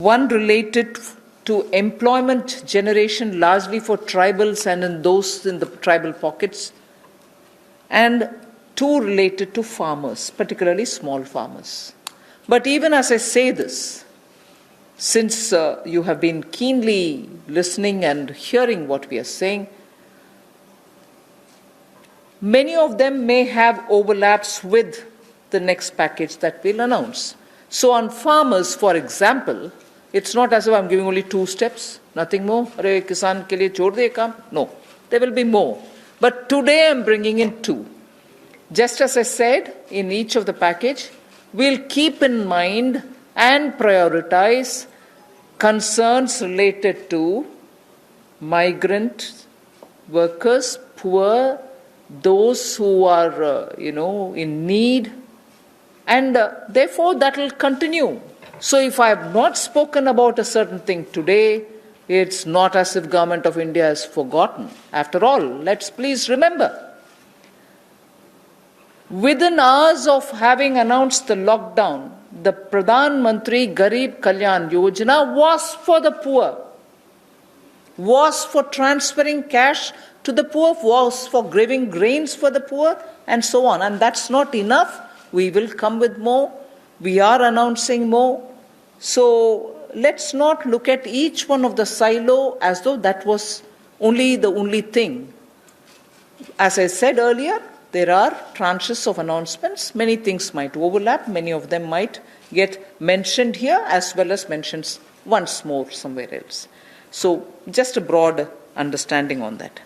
One related to employment generation largely for tribals and in those in the tribal pockets, and two related to farmers, particularly small farmers. But even as I say this, since you have been keenly listening and hearing what we are saying, many of them may have overlaps with the next package that we'll announce. So on farmers, for example, it's not as if I'm giving only 2 steps, nothing more. Arey kisan ke liye chhod de kaam. No, there will be more. But today I'm bringing in 2. Just as I said, in each of the package, we'll keep in mind and prioritize concerns related to migrant workers, poor, those who are, in need, and therefore that will continue. So if I have not spoken about a certain thing today, it's not as if Government of India has forgotten. After all, let's please remember, within hours of having announced the lockdown, the Pradhan Mantri Garib Kalyan Yojana was for the poor, was for transferring cash to the poor, was for giving grains for the poor, and so on. And that's not enough. We will come with more. We are announcing more. So let's not look at each one of the silo as though that was the only thing. As I said earlier, there are tranches of announcements. Many things might overlap. Many of them might get mentioned here as well as mentioned once more somewhere else. So just a broad understanding on that.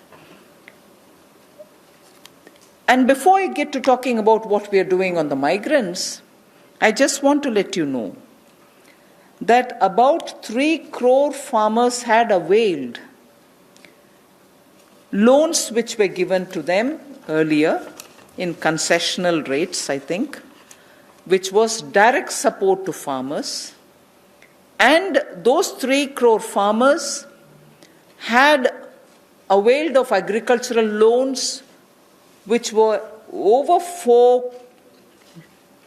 And before I get to talking about what we are doing on the migrants, I just want to let you know that about 3 crore farmers had availed loans which were given to them earlier in concessional rates, I think, which was direct support to farmers. And those 3 crore farmers had availed of agricultural loans which were over 4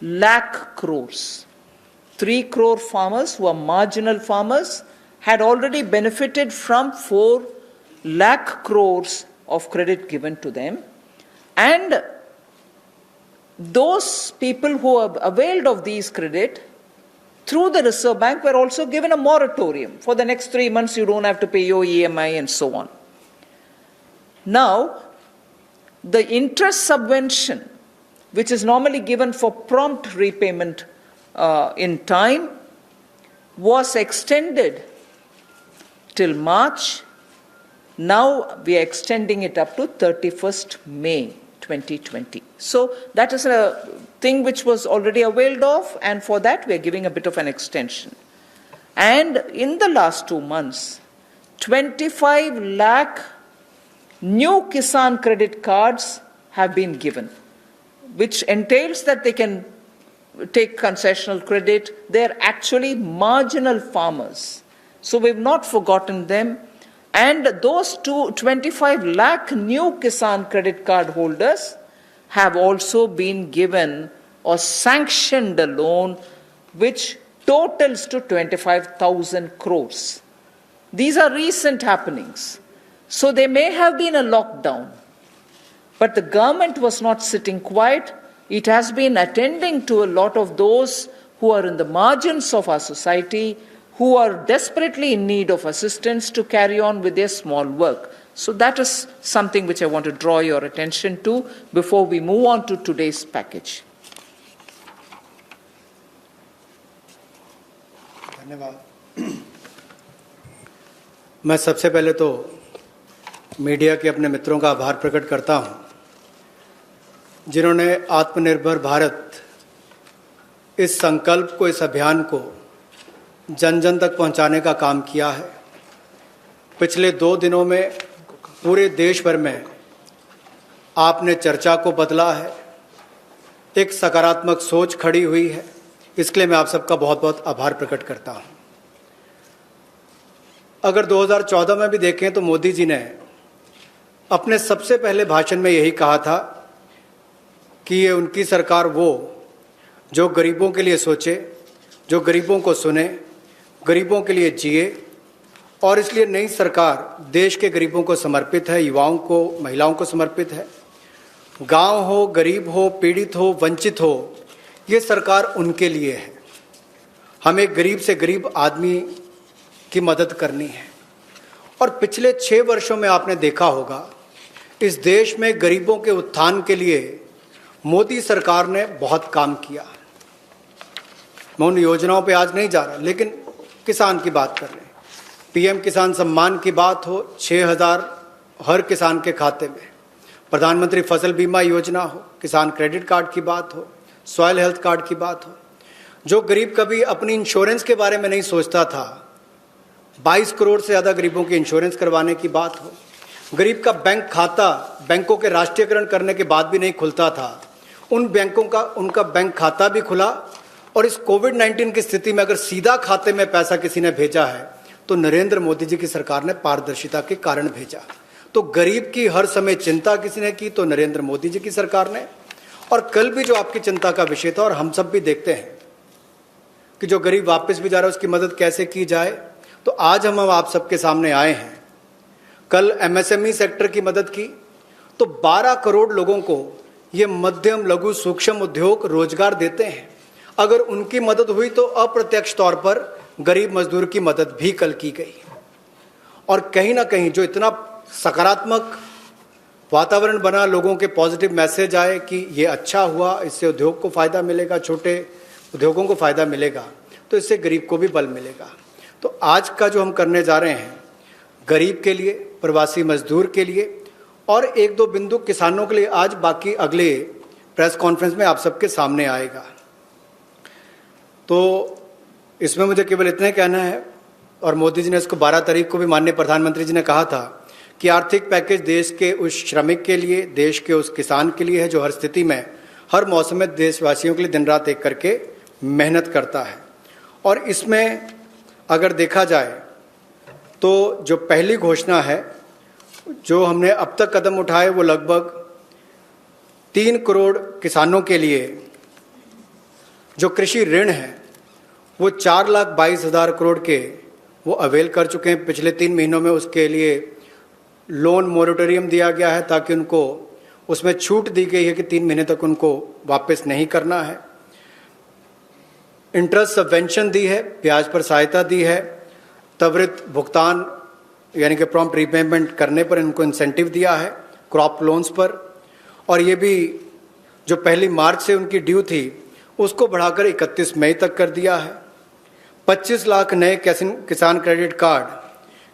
lakh crores. 3 crore farmers who are marginal farmers had already benefited from 4 lakh crores of credit given to them. And those people who have availed of these credit through the Reserve Bank were also given a moratorium. For the next 3 months, you don't have to pay your EMI and so on. Now, the interest subvention, which is normally given for prompt repayment in time, was extended till March. Now we are extending it up to 31st May 2020. So that is a thing which was already availed of, and for that we are giving a bit of an extension. And in the last 2 months, 25 lakh new Kisan credit cards have been given, which entails that they can take concessional credit. They're actually marginal farmers. So we've not forgotten them. And those 25 lakh new Kisan credit card holders have also been given or sanctioned a loan which totals to 25,000 crores. These are recent happenings. So there may have been a lockdown, but the government was not sitting quiet. It has been attending to a lot of those who are in the margins of our society, who are desperately in need of assistance to carry on with their small work. So that is something which I want to draw your attention to before we move on to today's package. धन्यवाद। मैं सबसे पहले तो media के अपने मित्रों का आभार प्रकट करता हूं, जिन्होंने आत्मनिर्भर भारत इस संकल्प को, इस अभियान को जन जन तक पहुंचाने का काम किया है। पिछले 2 दिनों में पूरे देश भर में आपने चर्चा को बदला है, एक सकारात्मक सोच खड़ी हुई है। इसके लिए मैं आप सबका बहुत बहुत आभार प्रकट करता हूं। अगर 2014 में भी देखें तो मोदी जी ने अपने सबसे पहले भाषण में यही कहा था कि ये उनकी सरकार वो जो गरीबों के लिए सोचे, जो गरीबों को सुने, गरीबों के लिए जिए, और इसलिए नई सरकार देश के गरीबों को समर्पित है, युवाओं को, महिलाओं को समर्पित है। गांव हो, गरीब हो, पीड़ित हो, वंचित हो, ये सरकार उनके लिए है। हमें गरीब से गरीब आदमी की मदद करनी है। और पिछले 6 वर्षों में आपने देखा होगा, इस देश में गरीबों के उत्थान के लिए मोदी सरकार ने बहुत काम किया। मैं उन योजनाओं पे आज नहीं जा रहा, लेकिन किसान की बात कर रहे हैं। पीएम किसान सम्मान की बात हो, 6,000 हर किसान के खाते में। प्रधानमंत्री फसल बीमा योजना हो, किसान क्रेडिट कार्ड की बात हो, सॉइल हेल्थ कार्ड की बात हो। जो गरीब कभी अपनी इंश्योरेंस के बारे में नहीं सोचता था, 22 करोड़ से ज़्यादा गरीबों की इंश्योरेंस करवाने की बात हो। गरीब का बैंक खाता बैंकों के राष्ट्रीयकरण करने के बाद भी नहीं खुलता था, उन बैंकों का उनका बैंक खाता भी खुला। और इस कोविड-19 की स्थिति में अगर सीधा खाते में पैसा किसी ने भेजा है तो नरेंद्र मोदी जी की सरकार ने पारदर्शिता के कारण भेजा। तो गरीब की हर समय चिंता किसी ने की तो नरेंद्र मोदी जी की सरकार ने। और कल भी जो आपकी चिंता का विषय था, और हम सब भी देखते हैं कि जो गरीब वापस भी जा रहा है उसकी मदद कैसे की जाए, तो आज हम आप सबके सामने आए हैं। कल एमएसएमई सेक्टर की मदद की तो 12 करोड़ लोगों को ये मध्यम लघु सूक्ष्म उद्योग रोजगार देते हैं। अगर उनकी मदद हुई तो अप्रत्यक्ष तौर पर गरीब मजदूर की मदद भी कल की गई। और कहीं ना कहीं जो इतना सकारात्मक वातावरण बना, लोगों के पॉजिटिव मैसेज आए कि ये अच्छा हुआ, इससे उद्योग को फ़ायदा मिलेगा, छोटे उद्योगों को फ़ायदा मिलेगा, तो इससे गरीब को भी बल मिलेगा। तो आज का जो हम करने जा रहे हैं, गरीब के लिए, प्रवासी मजदूर के लिए और 1-2 बिंदु किसानों के लिए, आज बाकी अगले प्रेस कॉन्फ्रेंस में आप सबके सामने आएगा। तो इसमें मुझे केवल इतना ही कहना है, और मोदी जी ने इसको 12 तारीख को भी माननीय प्रधानमंत्री जी ने कहा था कि आर्थिक पैकेज देश के उस श्रमिक के लिए, देश के उस किसान के लिए है जो हर स्थिति में, हर मौसम में देशवासियों के लिए दिन रात एक करके मेहनत करता है। और इसमें अगर देखा जाए तो जो पहली घोषणा है, जो हमने अब तक कदम उठाए, वो लगभग 3 करोड़ किसानों के लिए जो कृषि ऋण है वो 4,22,000 करोड़ के वो अवेल कर चुके हैं। पिछले 3 महीनों में उसके लिए लोन मोरेटोरियम दिया गया है, ताकि उनको उसमें छूट दी गई है कि 3 महीने तक उनको वापस नहीं करना है। इंटरेस्ट सबवेंशन दी है, ब्याज पर सहायता दी है, त्वरित भुगतान यानी कि प्रॉम्प्ट रीपेमेंट करने पर इनको इंसेंटिव दिया है, क्रॉप लोन्स पर। और ये भी जो 1 मार्च से उनकी ड्यू थी उसको बढ़ाकर 31 मई तक कर दिया है। 25 लाख नए किसान क्रेडिट कार्ड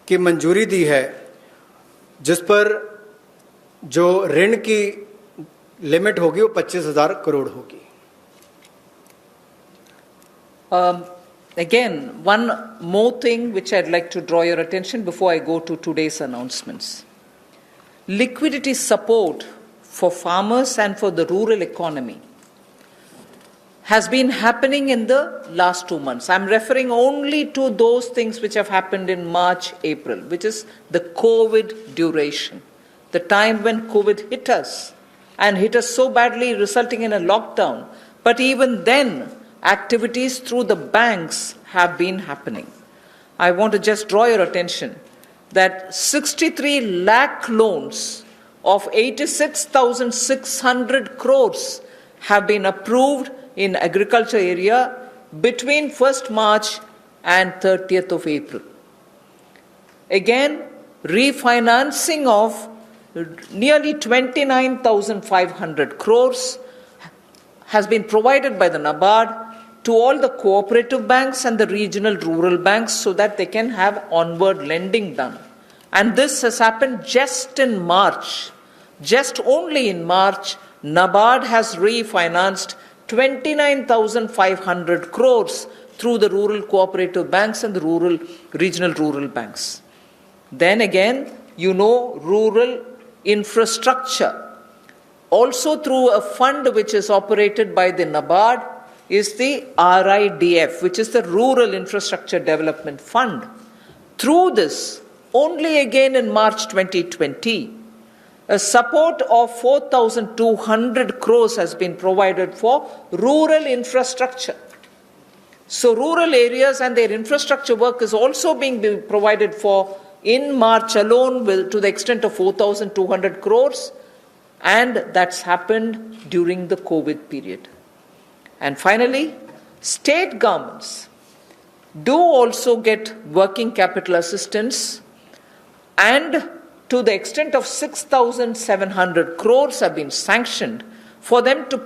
की मंजूरी दी है, जिस पर जो ऋण की लिमिट होगी वो 25,000 करोड़ होगी। Again, one more thing which I'd like to draw your attention before I go to today's announcements. Liquidity support for farmers and for the rural economy has been happening in the last 2 months. I'm referring only to those things which have happened in March, April, which is the COVID duration, the time when COVID hit us and hit us so badly, resulting in a lockdown. But even then, activities through the banks have been happening. I want to just draw your attention that 63 lakh loans of 86,600 crores have been approved in agriculture area between 1st March and 30th of April. Again, refinancing of nearly 29,500 crores has been provided by the NABARD to all the cooperative banks and the regional rural banks so that they can have onward lending done. And this has happened just in March. Just only in March, NABARD has refinanced 29,500 crores through the rural cooperative banks and the regional rural banks. Then again, rural infrastructure. Also through a fund which is operated by the NABARD is the RIDF, which is the Rural Infrastructure Development Fund. Through this, only again in March 2020, a support of 4,200 crores has been provided for rural infrastructure. So rural areas and their infrastructure work is also being provided for in March alone to the extent of 4,200 crores, and that's happened during the COVID period. And finally, state governments do also get working capital assistance, and to the extent of 6,700 crores have been sanctioned for them to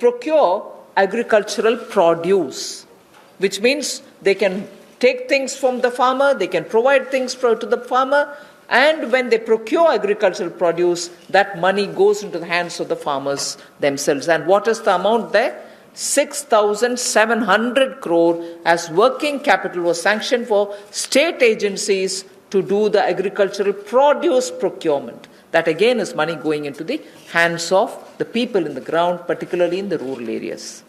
procure agricultural produce, which means they can take things from the farmer, they can provide things to the farmer, and when they procure agricultural produce, that money goes into the hands of the farmers themselves. And what is the amount there? 6,700 crore as working capital was sanctioned for state agencies to do the agricultural produce procurement. That again is money going into the hands of the people in the ground, particularly in the rural areas.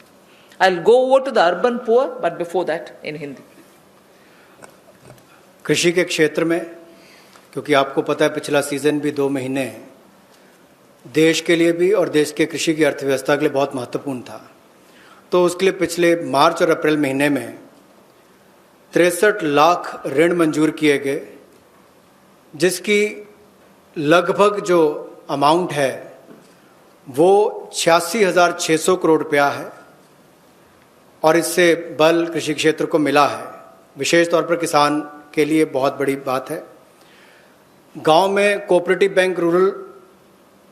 I'll go over to the urban poor, but before that in Hindi. कृषि के क्षेत्र में, क्योंकि आपको पता है पिछला season भी 2 महीने देश के लिए भी और देश के कृषि की अर्थव्यवस्था के लिए बहुत महत्वपूर्ण था, तो उसके लिए पिछले मार्च और अप्रैल महीने में 63 लाख ऋण मंजूर किए गए, जिसकी लगभग जो अमाउंट है वो 86,600 करोड़ रुपया है, और इससे बल कृषि क्षेत्र को मिला है। विशेष तौर पर किसान के लिए बहुत बड़ी बात है। गांव में cooperative bank,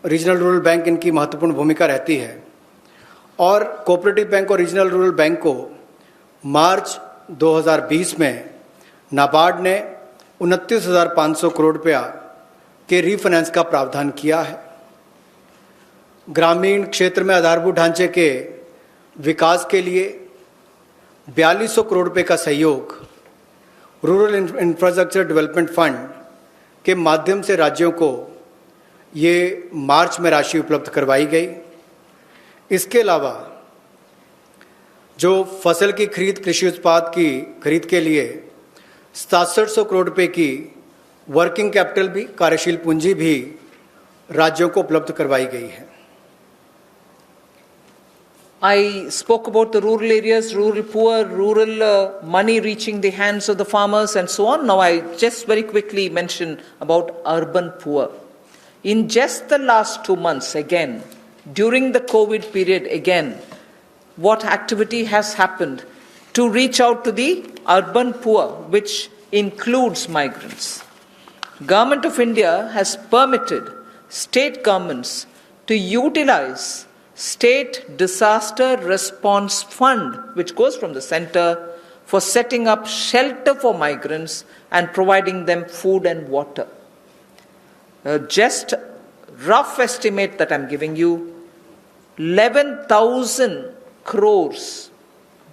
regional rural bank इनकी महत्वपूर्ण भूमिका रहती है, और कोऑपरेटिव बैंक और रीजनल रूरल बैंक को मार्च 2020 में नाबार्ड ने 29,500 करोड़ रुपया के रीफाइनेंस का प्रावधान किया है। ग्रामीण क्षेत्र में आधारभूत ढांचे के विकास के लिए 4200 करोड़ रुपए का सहयोग रूरल इंफ्रास्ट्रक्चर डेवलपमेंट फंड के माध्यम से राज्यों को ये मार्च में राशि उपलब्ध करवाई गई। इसके अलावा जो फसल की खरीद, कृषि उत्पाद की खरीद के लिए 6700 करोड़ रुपए की वर्किंग कैपिटल भी, कार्यशील पूंजी भी राज्यों को उपलब्ध करवाई गई है। I spoke about the rural areas, rural poor, rural money reaching the hands of the farmers and so on. Now I just very quickly mention about urban poor. In just the last 2 months, again, during the COVID period, again, what activity has happened to reach out to the urban poor, which includes migrants? Government of India has permitted state governments to utilize State Disaster Response Fund, which goes from the center, for setting up shelter for migrants and providing them food and water. Just rough estimate that I'm giving you, 11,000 crores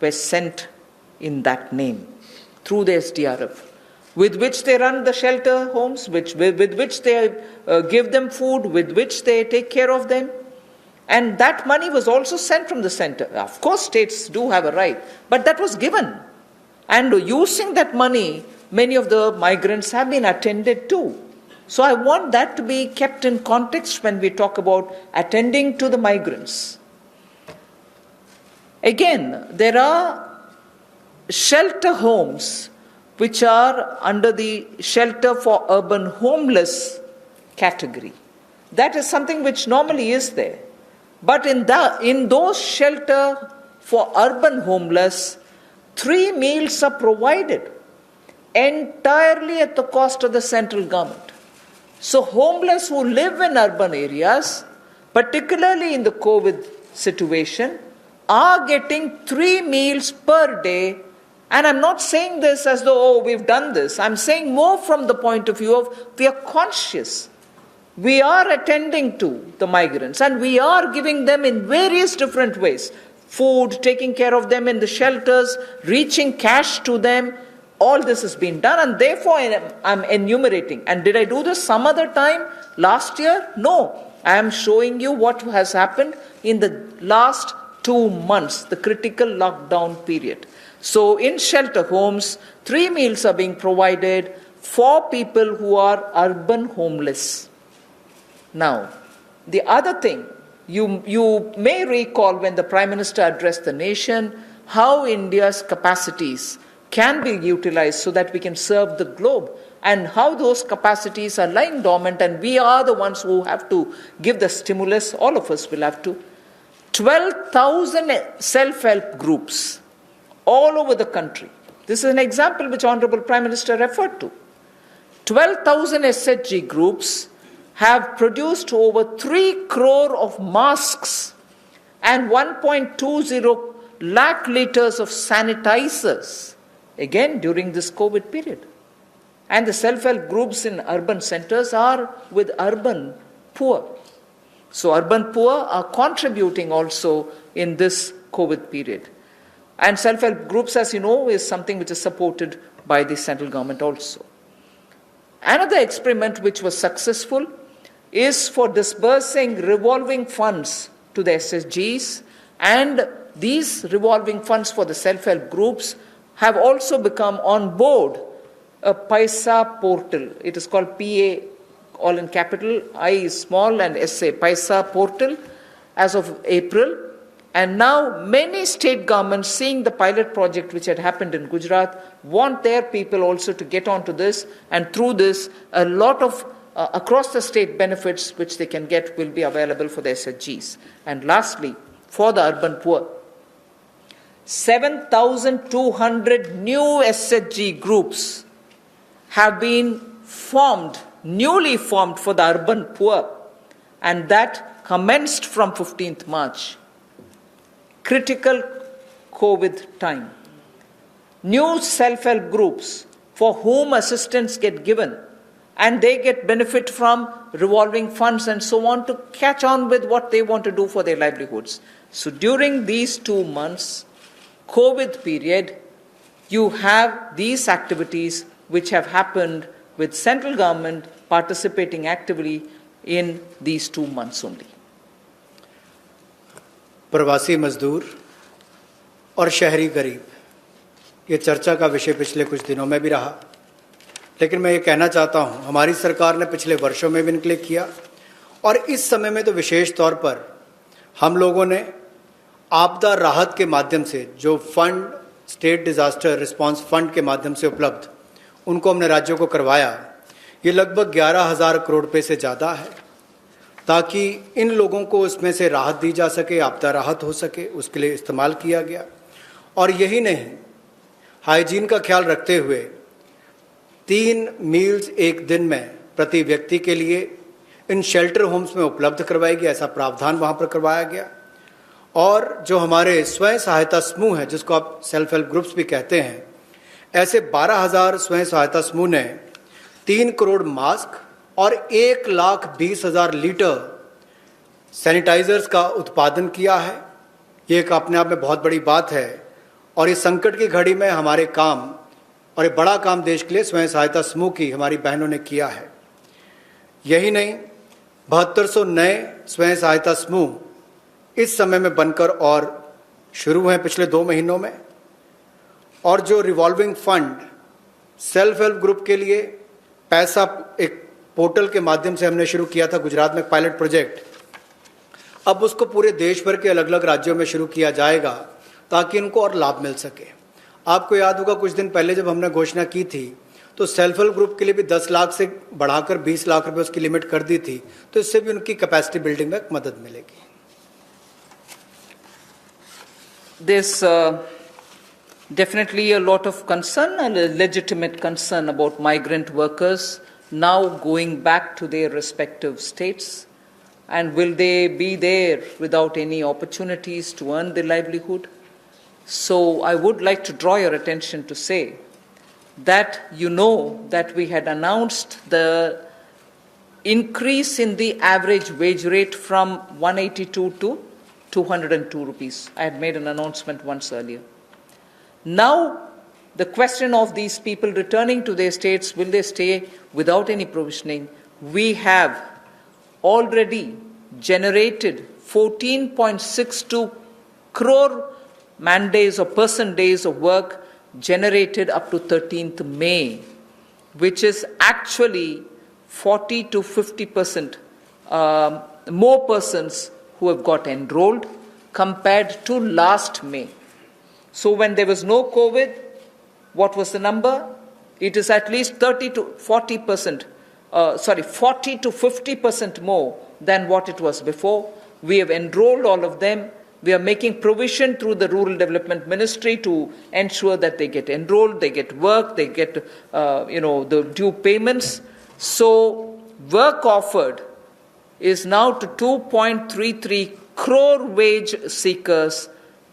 were sent in that name through the SDRF, with which they run the shelter homes, with which they give them food, with which they take care of them. And that money was also sent from the center. Of course, states do have a right, but that was given. And using that money, many of the migrants have been attended to. So I want that to be kept in context when we talk about attending to the migrants. Again, there are shelter homes which are under the shelter for urban homeless category. That is something which normally is there. But in those shelter for urban homeless, 3 meals are provided entirely at the cost of the central government. So homeless who live in urban areas, particularly in the COVID situation, are getting 3 meals per day. And I'm not saying this as though, we've done this. I'm saying more from the point of view of we are conscious. We are attending to the migrants and we are giving them in various different ways. Food, taking care of them in the shelters, reaching cash to them. All this has been done, and therefore I'm enumerating. And did I do this some other time last year? No. I am showing you what has happened in the last 2 months, the critical lockdown period. So in shelter homes, 3 meals are being provided for people who are urban homeless. Now, the other thing, you may recall when the Prime Minister addressed the nation, how India's capacities can be utilized so that we can serve the globe, and how those capacities are lying dormant, and we are the ones who have to give the stimulus. All of us will have to. 12,000 self-help groups all over the country. This is an example which Honorable Prime Minister referred to. 12,000 SHG groups have produced over 3 crore of masks and 1.20 lakh liters of sanitizers, again during this COVID period. And the self-help groups in urban centers are with urban poor. So urban poor are contributing also in this COVID period. And self-help groups, as you know, is something which is supported by the central government also. Another experiment which was successful is for disbursing revolving funds to the SSGs, and these revolving funds for the self-help groups have also become on board a Paisa portal. It is called PA, all in capital, I is small and SA, Paisa portal, as of April. And now many state governments, seeing the pilot project which had happened in Gujarat, want their people also to get onto this, and through this a lot of across the state benefits which they can get will be available for the SHGs. And lastly, for the urban poor, 7,200 new SHG groups have been formed, newly formed for the urban poor, and that commenced from 15th March. Critical COVID time. New self-help groups for whom assistance get given, and they get benefit from revolving funds and so on to catch on with what they want to do for their livelihoods. So during these 2 months, COVID period, you have these activities which have happened with central government participating actively in these 2 months only. प्रवासी मजदूर और शहरी गरीब, ये चर्चा का विषय पिछले कुछ दिनों में भी रहा, लेकिन मैं ये कहना चाहता हूँ, हमारी सरकार ने पिछले वर्षों में भी इनके लिए किया, और इस समय में तो विशेष तौर पर हम लोगों ने आपदा राहत के माध्यम से जो fund, state disaster response fund के माध्यम से उपलब्ध, उनको हमने राज्यों को करवाया। ये लगभग 11,000 करोड़ रुपए से ज़्यादा है, ताकि इन लोगों को इसमें से राहत दी जा सके, आपदा राहत हो सके, उसके लिए इस्तेमाल किया गया। और यही नहीं, हाइजीन का ख्याल रखते हुए 3 मील्स एक दिन में प्रति व्यक्ति के लिए इन शेल्टर होम्स में उपलब्ध करवाई गई, ऐसा प्रावधान वहाँ पर करवाया गया। और जो हमारे स्वयं सहायता समूह हैं, जिसको आप सेल्फ हेल्प ग्रुप्स भी कहते हैं, ऐसे 12,000 स्वयं सहायता समूह ने 3 करोड़ मास्क और 1,20,000 लीटर सैनिटाइजर्स का उत्पादन किया है। ये एक अपने आप में बहुत बड़ी बात है, और इस संकट की घड़ी में हमारे काम, और एक बड़ा काम देश के लिए स्वयं सहायता समूह की हमारी बहनों ने किया है। यही नहीं, 7200 नए स्वयं सहायता समूह इस समय में बनकर और शुरू हैं पिछले 2 महीनों में। और जो revolving fund self help group के लिए पैसा एक पोर्टल के माध्यम से हमने शुरू किया था गुजरात में पायलट प्रोजेक्ट, अब उसको पूरे देश भर के अलग अलग राज्यों में शुरू किया जाएगा ताकि इनको और लाभ मिल सके। आपको याद होगा कुछ दिन पहले जब हमने घोषणा की थी तो सेल्फ हेल्प ग्रुप के लिए भी 10 लाख से बढ़ाकर 20 लाख रुपए उसकी लिमिट कर दी थी, तो इससे भी उनकी कैपेसिटी बिल्डिंग में मदद मिलेगी। There's definitely a lot of concern, and a legitimate concern, about migrant workers now going back to their respective states. And will they be there without any opportunities to earn their livelihood? So I would like to draw your attention to say that you know that we had announced the increase in the average wage rate from 182 to 202 rupees. I had made an announcement once earlier. Now, the question of these people returning to their states, will they stay without any provisioning? We have already generated 14.62 crore man days or person days of work generated up to 13th May, which is actually 40 to 50% more persons who have got enrolled compared to last May. So when there was no COVID, what was the number? It is at least 40 to 50% more than what it was before. We have enrolled all of them. We are making provision through the Rural Development Ministry to ensure that they get enrolled, they get work, they get the due payments. So work offered is now to 2.33 crore wage seekers.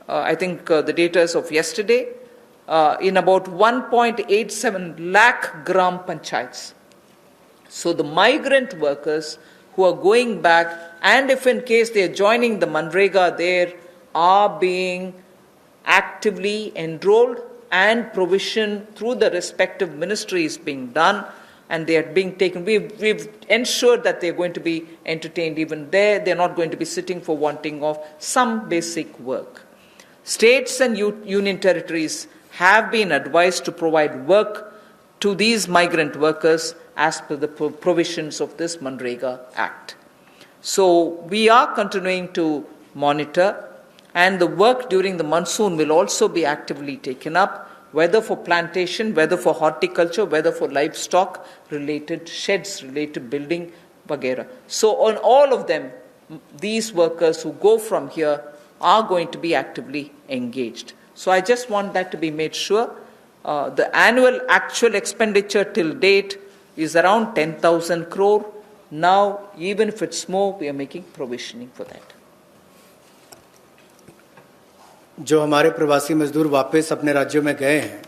I think the data is of yesterday, in about 1.87 lakh gram panchayats. So the migrant workers who are going back, and if in case they are joining the Manrega, there are being actively enrolled and provision through the respective ministries being done, and they are being taken. We've ensured that they're going to be entertained even there. They're not going to be sitting for wanting of some basic work. States and union territories have been advised to provide work to these migrant workers as per the provisions of this Manrega Act. So we are continuing to monitor, and the work during the monsoon will also be actively taken up, whether for plantation, whether for horticulture, whether for livestock related sheds, related building, vagera. So on all of them, these workers who go from here are going to be actively engaged. So I just want that to be made sure. The annual actual expenditure till date is around 10,000 crore. Now, even if it's more, we are making provisioning for that. जो हमारे प्रवासी मजदूर वापस अपने राज्यों में गए हैं,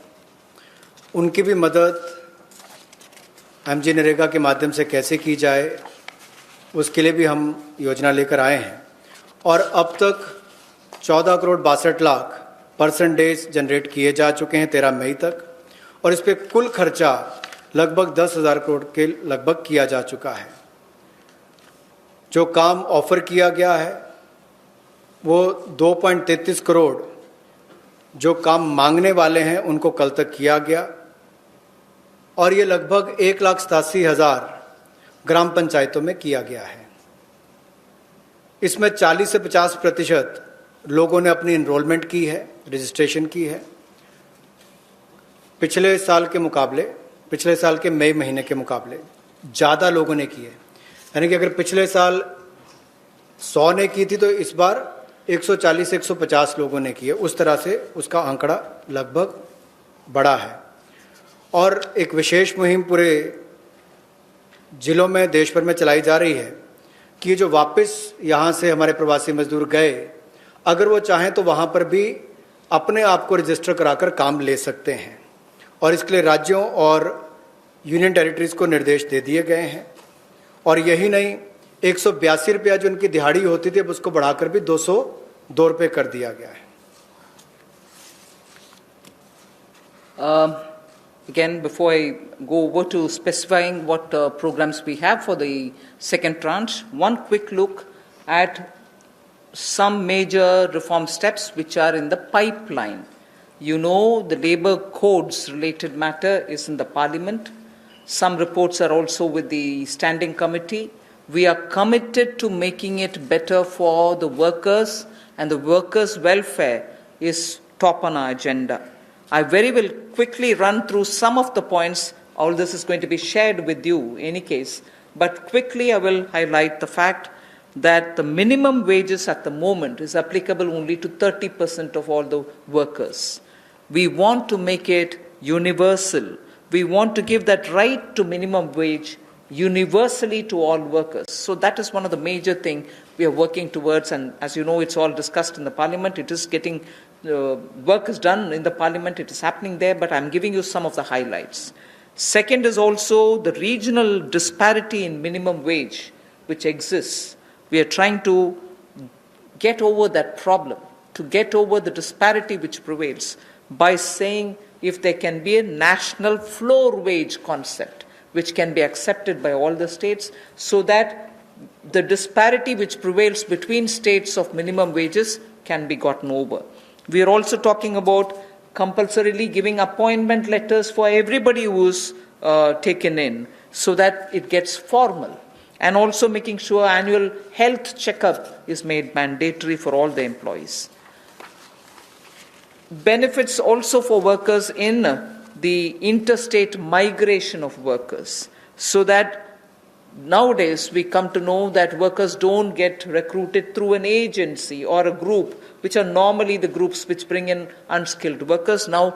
उनकी भी मदद एमजी नरेगा के माध्यम से कैसे की जाए, उसके लिए भी हम योजना लेकर आए हैं। और अब तक 14 करोड़ 62 लाख % जनरेट किए जा चुके हैं 13 मई तक, और इस पे कुल खर्चा लगभग 10,000 करोड़ के लगभग किया जा चुका है। जो काम ऑफर किया गया है वो 2.33 करोड़ जो काम मांगने वाले हैं उनको कल तक किया गया, और ये लगभग 1,87,000 ग्राम पंचायतों में किया गया है। इसमें 40 से 50% लोगों ने अपनी इनरोलमेंट की है, रजिस्ट्रेशन की है। पिछले साल के मई महीने के मुकाबले ज़्यादा लोगों ने की है। यानी कि अगर पिछले साल 100 ने की थी तो इस बार 140-150 लोगों ने की है। उस तरह से उसका आंकड़ा लगभग बड़ा है। और एक विशेष मुहिम पूरे जिलों में देश भर में चलाई जा रही है कि जो वापस यहाँ से हमारे प्रवासी मजदूर गए, अगर वो चाहें तो वहाँ पर भी अपने आप को रजिस्टर कराकर काम ले सकते हैं, और इसके लिए राज्यों और यूनियन टेरिटरीज को निर्देश दे दिए गए हैं। और यही नहीं, 182 रुपया जो उनकी दिहाड़ी होती थी अब उसको बढ़ाकर भी 202 रुपये कर दिया गया है। Again, before I go over to specifying what programs we have for the second tranche, one quick look at some major reform steps which are in the pipeline. You know, the labor codes related matter is in the parliament. Some reports are also with the standing committee. We are committed to making it better for the workers, and the workers' welfare is top on our agenda. I very will quickly run through some of the points. All this is going to be shared with you in any case. But quickly I will highlight the fact that the minimum wages at the moment is applicable only to 30% of all the workers. We want to make it universal. We want to give that right to minimum wage universally to all workers. So that is one of the major things we are working towards, and as you know, it's all discussed in the parliament. It is getting work is done in the parliament, it is happening there, but I'm giving you some of the highlights. Second is also the regional disparity in minimum wage which exists. We are trying to get over that problem, to get over the disparity which prevails by saying if there can be a national floor wage concept which can be accepted by all the states, so that the disparity which prevails between states of minimum wages can be gotten over. We are also talking about compulsorily giving appointment letters for everybody who is taken in, so that it gets formal, and also making sure annual health checkup is made mandatory for all the employees. benefits also for workers in the interstate migration of workers, so that nowadays we come to know that workers don't get recruited through an agency or a group, which are normally the groups which bring in unskilled workers. Now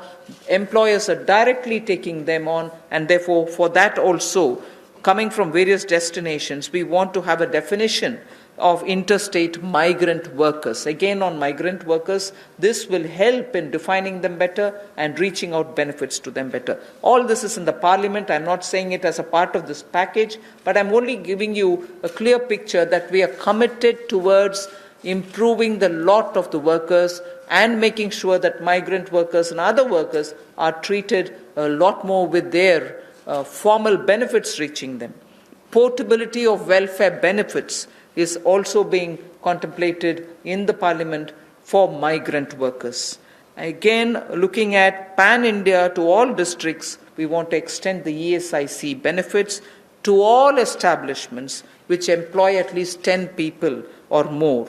employers are directly taking them on, and therefore for that also, coming from various destinations, we want to have a definition of interstate migrant workers. Again, on migrant workers, this will help in defining them better and reaching out benefits to them better. All this is in the Parliament. I'm not saying it as a part of this package, but I'm only giving you a clear picture that we are committed towards improving the lot of the workers and making sure that migrant workers and other workers are treated a lot more with their formal benefits reaching them. Portability of welfare benefits is also being contemplated in the Parliament for migrant workers. Again, looking at pan-India to all districts, we want to extend the ESIC benefits to all establishments which employ at least 10 people or more,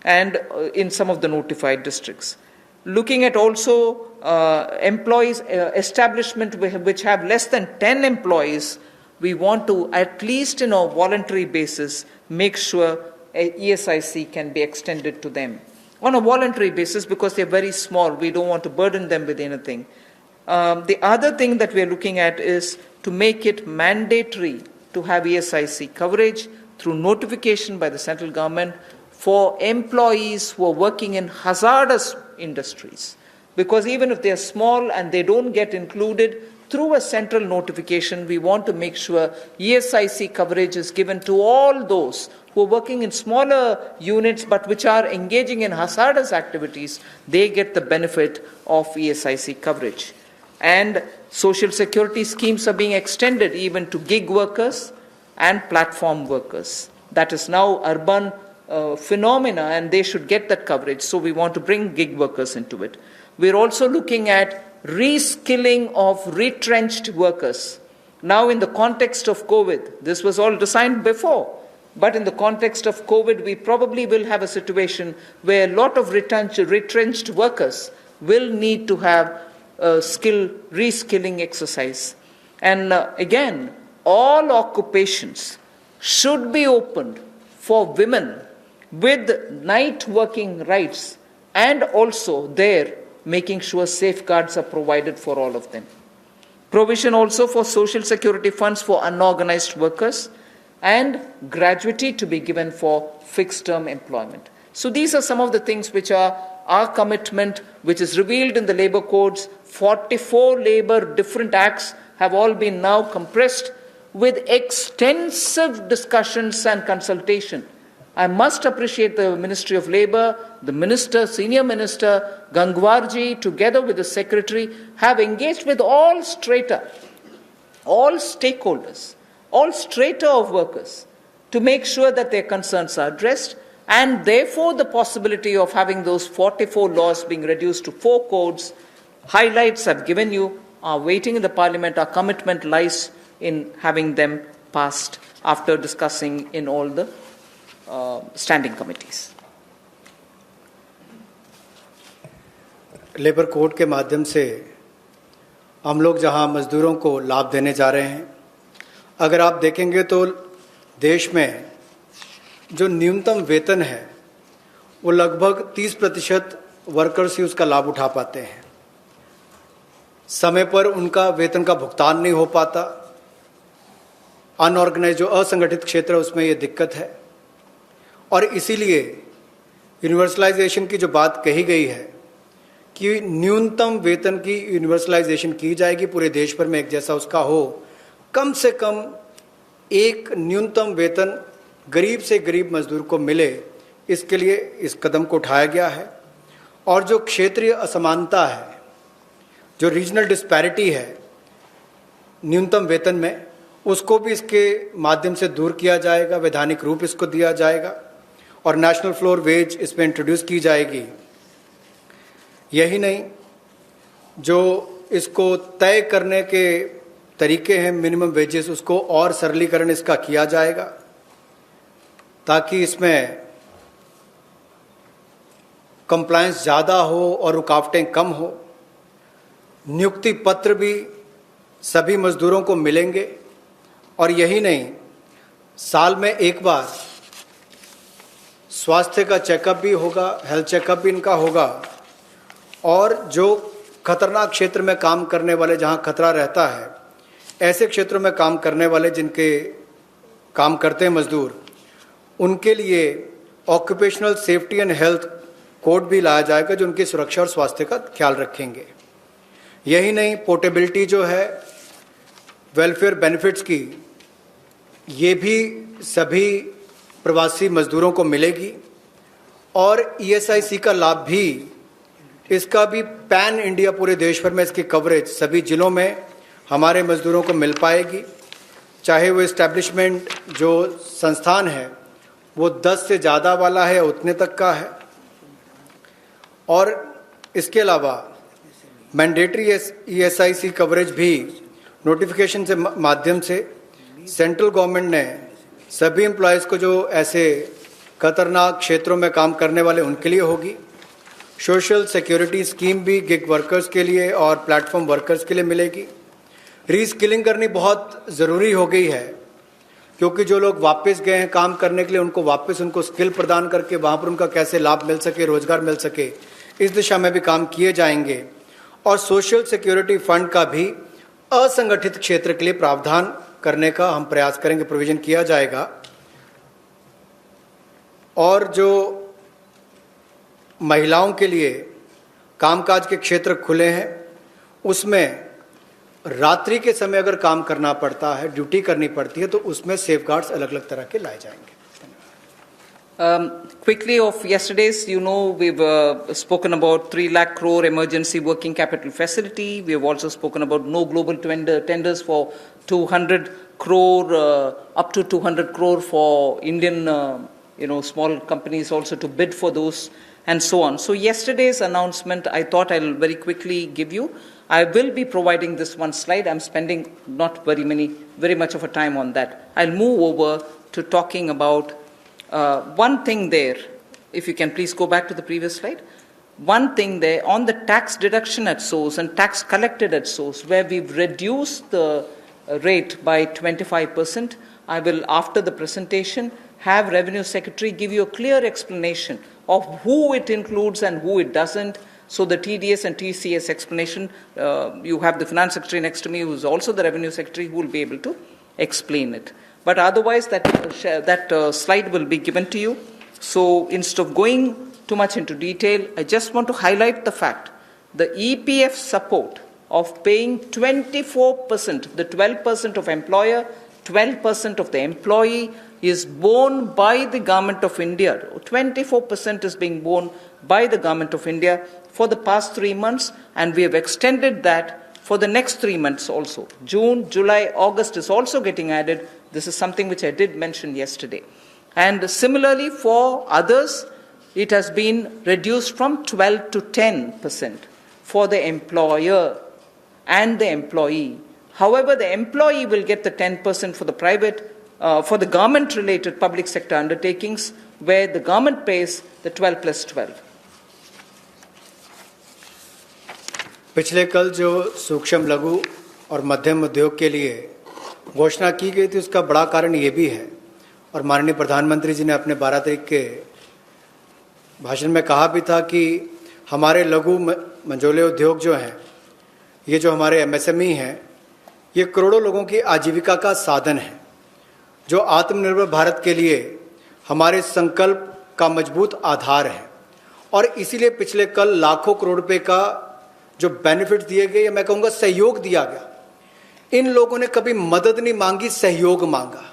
and in some of the notified districts. Looking at also employees, establishment which have less than 10 employees, we want to, at least in a voluntary basis, make sure ESIC can be extended to them. On a voluntary basis, because they're very small, we don't want to burden them with anything. The other thing that we're looking at is to make it mandatory to have ESIC coverage through notification by the central government for employees who are working in hazardous industries. Because even if they're small and they don't get included, through a central notification, we want to make sure ESIC coverage is given to all those who are working in smaller units but which are engaging in hazardous activities. They get the benefit of ESIC coverage. And social security schemes are being extended even to gig workers and platform workers. That is now urban phenomena, and they should get that coverage. So we want to bring gig workers into it. We're also looking at reskilling of retrenched workers. Now, in the context of COVID, this was all designed before, but in the context of COVID, we probably will have a situation where a lot of retrenched workers will need to have a reskilling exercise. And again, all occupations should be opened for women with night working rights, and also there making sure safeguards are provided for all of them. Provision also for social security funds for unorganized workers, and gratuity to be given for fixed term employment. So these are some of the things which are our commitment, which is revealed in the labor codes. 44 labor different acts have all been now compressed with extensive discussions and consultation. I must appreciate the Ministry of Labour, the Minister, Senior Minister, Gangwarji, together with the Secretary, have engaged with all strata, all stakeholders, all strata of workers, to make sure that their concerns are addressed, and therefore the possibility of having those 44 laws being reduced to 4 codes. Highlights I've given you are waiting in the Parliament. Our commitment lies in having them passed after discussing in all the standing committees. Labour code के माध्यम से हम लोग जहां मजदूरों को लाभ देने जा रहे हैं, अगर आप देखेंगे तो देश में जो न्यूनतम वेतन है वो लगभग 30% वर्कर्स ही उसका लाभ उठा पाते हैं। समय पर उनका वेतन का भुगतान नहीं हो पाता। अनऑर्गेनाइज जो असंगठित क्षेत्र है उसमें ये दिक्कत है, और इसीलिए यूनिवर्सलाइजेशन की जो बात कही गई है कि न्यूनतम वेतन की यूनिवर्सलाइजेशन की जाएगी, पूरे देश भर में एक जैसा उसका हो, कम से कम एक न्यूनतम वेतन गरीब से गरीब मजदूर को मिले, इसके लिए इस कदम को उठाया गया है। और जो क्षेत्रीय असमानता है, जो रीजनल डिस्पैरिटी है न्यूनतम वेतन में, उसको भी इसके माध्यम से दूर किया जाएगा, वैधानिक रूप इसको दिया जाएगा और नेशनल फ्लोर वेज इसमें इंट्रोड्यूस की जाएगी। यही नहीं, जो इसको तय करने के तरीके हैं मिनिमम वेजेस, उसको और सरलीकरण इसका किया जाएगा ताकि इसमें कंप्लायंस ज़्यादा हो और रुकावटें कम हो। नियुक्ति पत्र भी सभी मजदूरों को मिलेंगे और यही नहीं, साल में एक बार स्वास्थ्य का चेकअप भी होगा, हेल्थ चेकअप भी इनका होगा। और जो खतरनाक क्षेत्र में काम करने वाले, जहां खतरा रहता है, ऐसे क्षेत्रों में काम करने वाले जिनके काम करते हैं मजदूर, उनके लिए occupational safety and health code भी लाया जाएगा जो उनकी सुरक्षा और स्वास्थ्य का ख्याल रखेंगे। यही नहीं, पोर्टेबिलिटी जो है वेलफेयर बेनिफिट्स की, ये भी सभी प्रवासी मजदूरों को मिलेगी। और ईएसआईसी का लाभ भी, इसका भी पैन इंडिया पूरे देश भर में इसकी कवरेज सभी जिलों में हमारे मजदूरों को मिल पाएगी। चाहे वो इस्टेब्लिशमेंट जो संस्थान है वो 10 से ज़्यादा वाला है, उतने तक का है। और इसके अलावा मैंडेटरी ईएसआईसी कवरेज भी नोटिफिकेशन से माध्यम से सेंट्रल गवर्नमेंट ने सभी एम्प्लॉयज़ को, जो ऐसे खतरनाक क्षेत्रों में काम करने वाले, उनके लिए होगी। सोशल सिक्योरिटी स्कीम भी गिग वर्कर्स के लिए और प्लेटफॉर्म वर्कर्स के लिए मिलेगी। रीस्किलिंग करनी बहुत ज़रूरी हो गई है, क्योंकि जो लोग वापस गए हैं काम करने के लिए, उनको वापस उनको स्किल प्रदान करके वहाँ पर उनका कैसे लाभ मिल सके, रोजगार मिल सके, इस दिशा में भी काम किए जाएंगे। और सोशल सिक्योरिटी फंड का भी असंगठित क्षेत्र के लिए प्रावधान करने का हम प्रयास करेंगे, प्रोविजन किया जाएगा। और जो महिलाओं के लिए कामकाज के क्षेत्र खुले हैं, उसमें रात्रि के समय अगर काम करना पड़ता है, ड्यूटी करनी पड़ती है, तो उसमें सेफगार्ड्स अलग अलग तरह के लाए जाएंगे। Quickly of yesterday's, you know, we've spoken about 3 lakh crore emergency working capital facility. We have also spoken about no global tenders for 200 crore, up to 200 crore for Indian, small companies also to bid for those, and so on. So yesterday's announcement, I thought I'll very quickly give you. I will be providing this one slide. I'm spending not very much of a time on that. I'll move over to talking about one thing there. If you can please go back to the previous slide. One thing there on the tax deduction at source and tax collected at source, where we've reduced the rate by 25%. I will, after the presentation, have Revenue Secretary give you a clear explanation of who it includes and who it doesn't. So the TDS and TCS explanation, you have the Finance Secretary next to me, who is also the Revenue Secretary, who will be able to explain it. But otherwise, that slide will be given to you. So instead of going too much into detail, I just want to highlight the fact the EPF support of paying 24%, the 12% of employer, 12% of the employee is borne by the Government of India. 24% is being borne by the Government of India for the past 3 months, and we have extended that for the next 3 months also. June, July, August is also getting added. This is something which I did mention yesterday. And similarly for others, it has been reduced from 12 to 10% for the employer and the employee. However, the employee will get the 10% for the private, for the government-related public sector undertakings, where the government pays the 12 plus 12. पिछले कल जो सूक्ष्म लघु और मध्यम उद्योग के लिए घोषणा की गई थी, उसका बड़ा कारण ये भी है, और माननीय प्रधानमंत्री जी ने अपने 12 तारीख के भाषण में कहा भी था कि हमारे लघु मंझोले उद्योग जो हैं, ये जो हमारे एमएसएमई हैं, ये करोड़ों लोगों की आजीविका का साधन है, जो आत्मनिर्भर भारत के लिए हमारे संकल्प का मजबूत आधार है। और इसीलिए पिछले कल लाखों करोड़ रुपए का जो बेनिफिट दिए गए, या मैं कहूँगा सहयोग दिया गया। इन लोगों ने कभी मदद नहीं मांगी, सहयोग मांगा,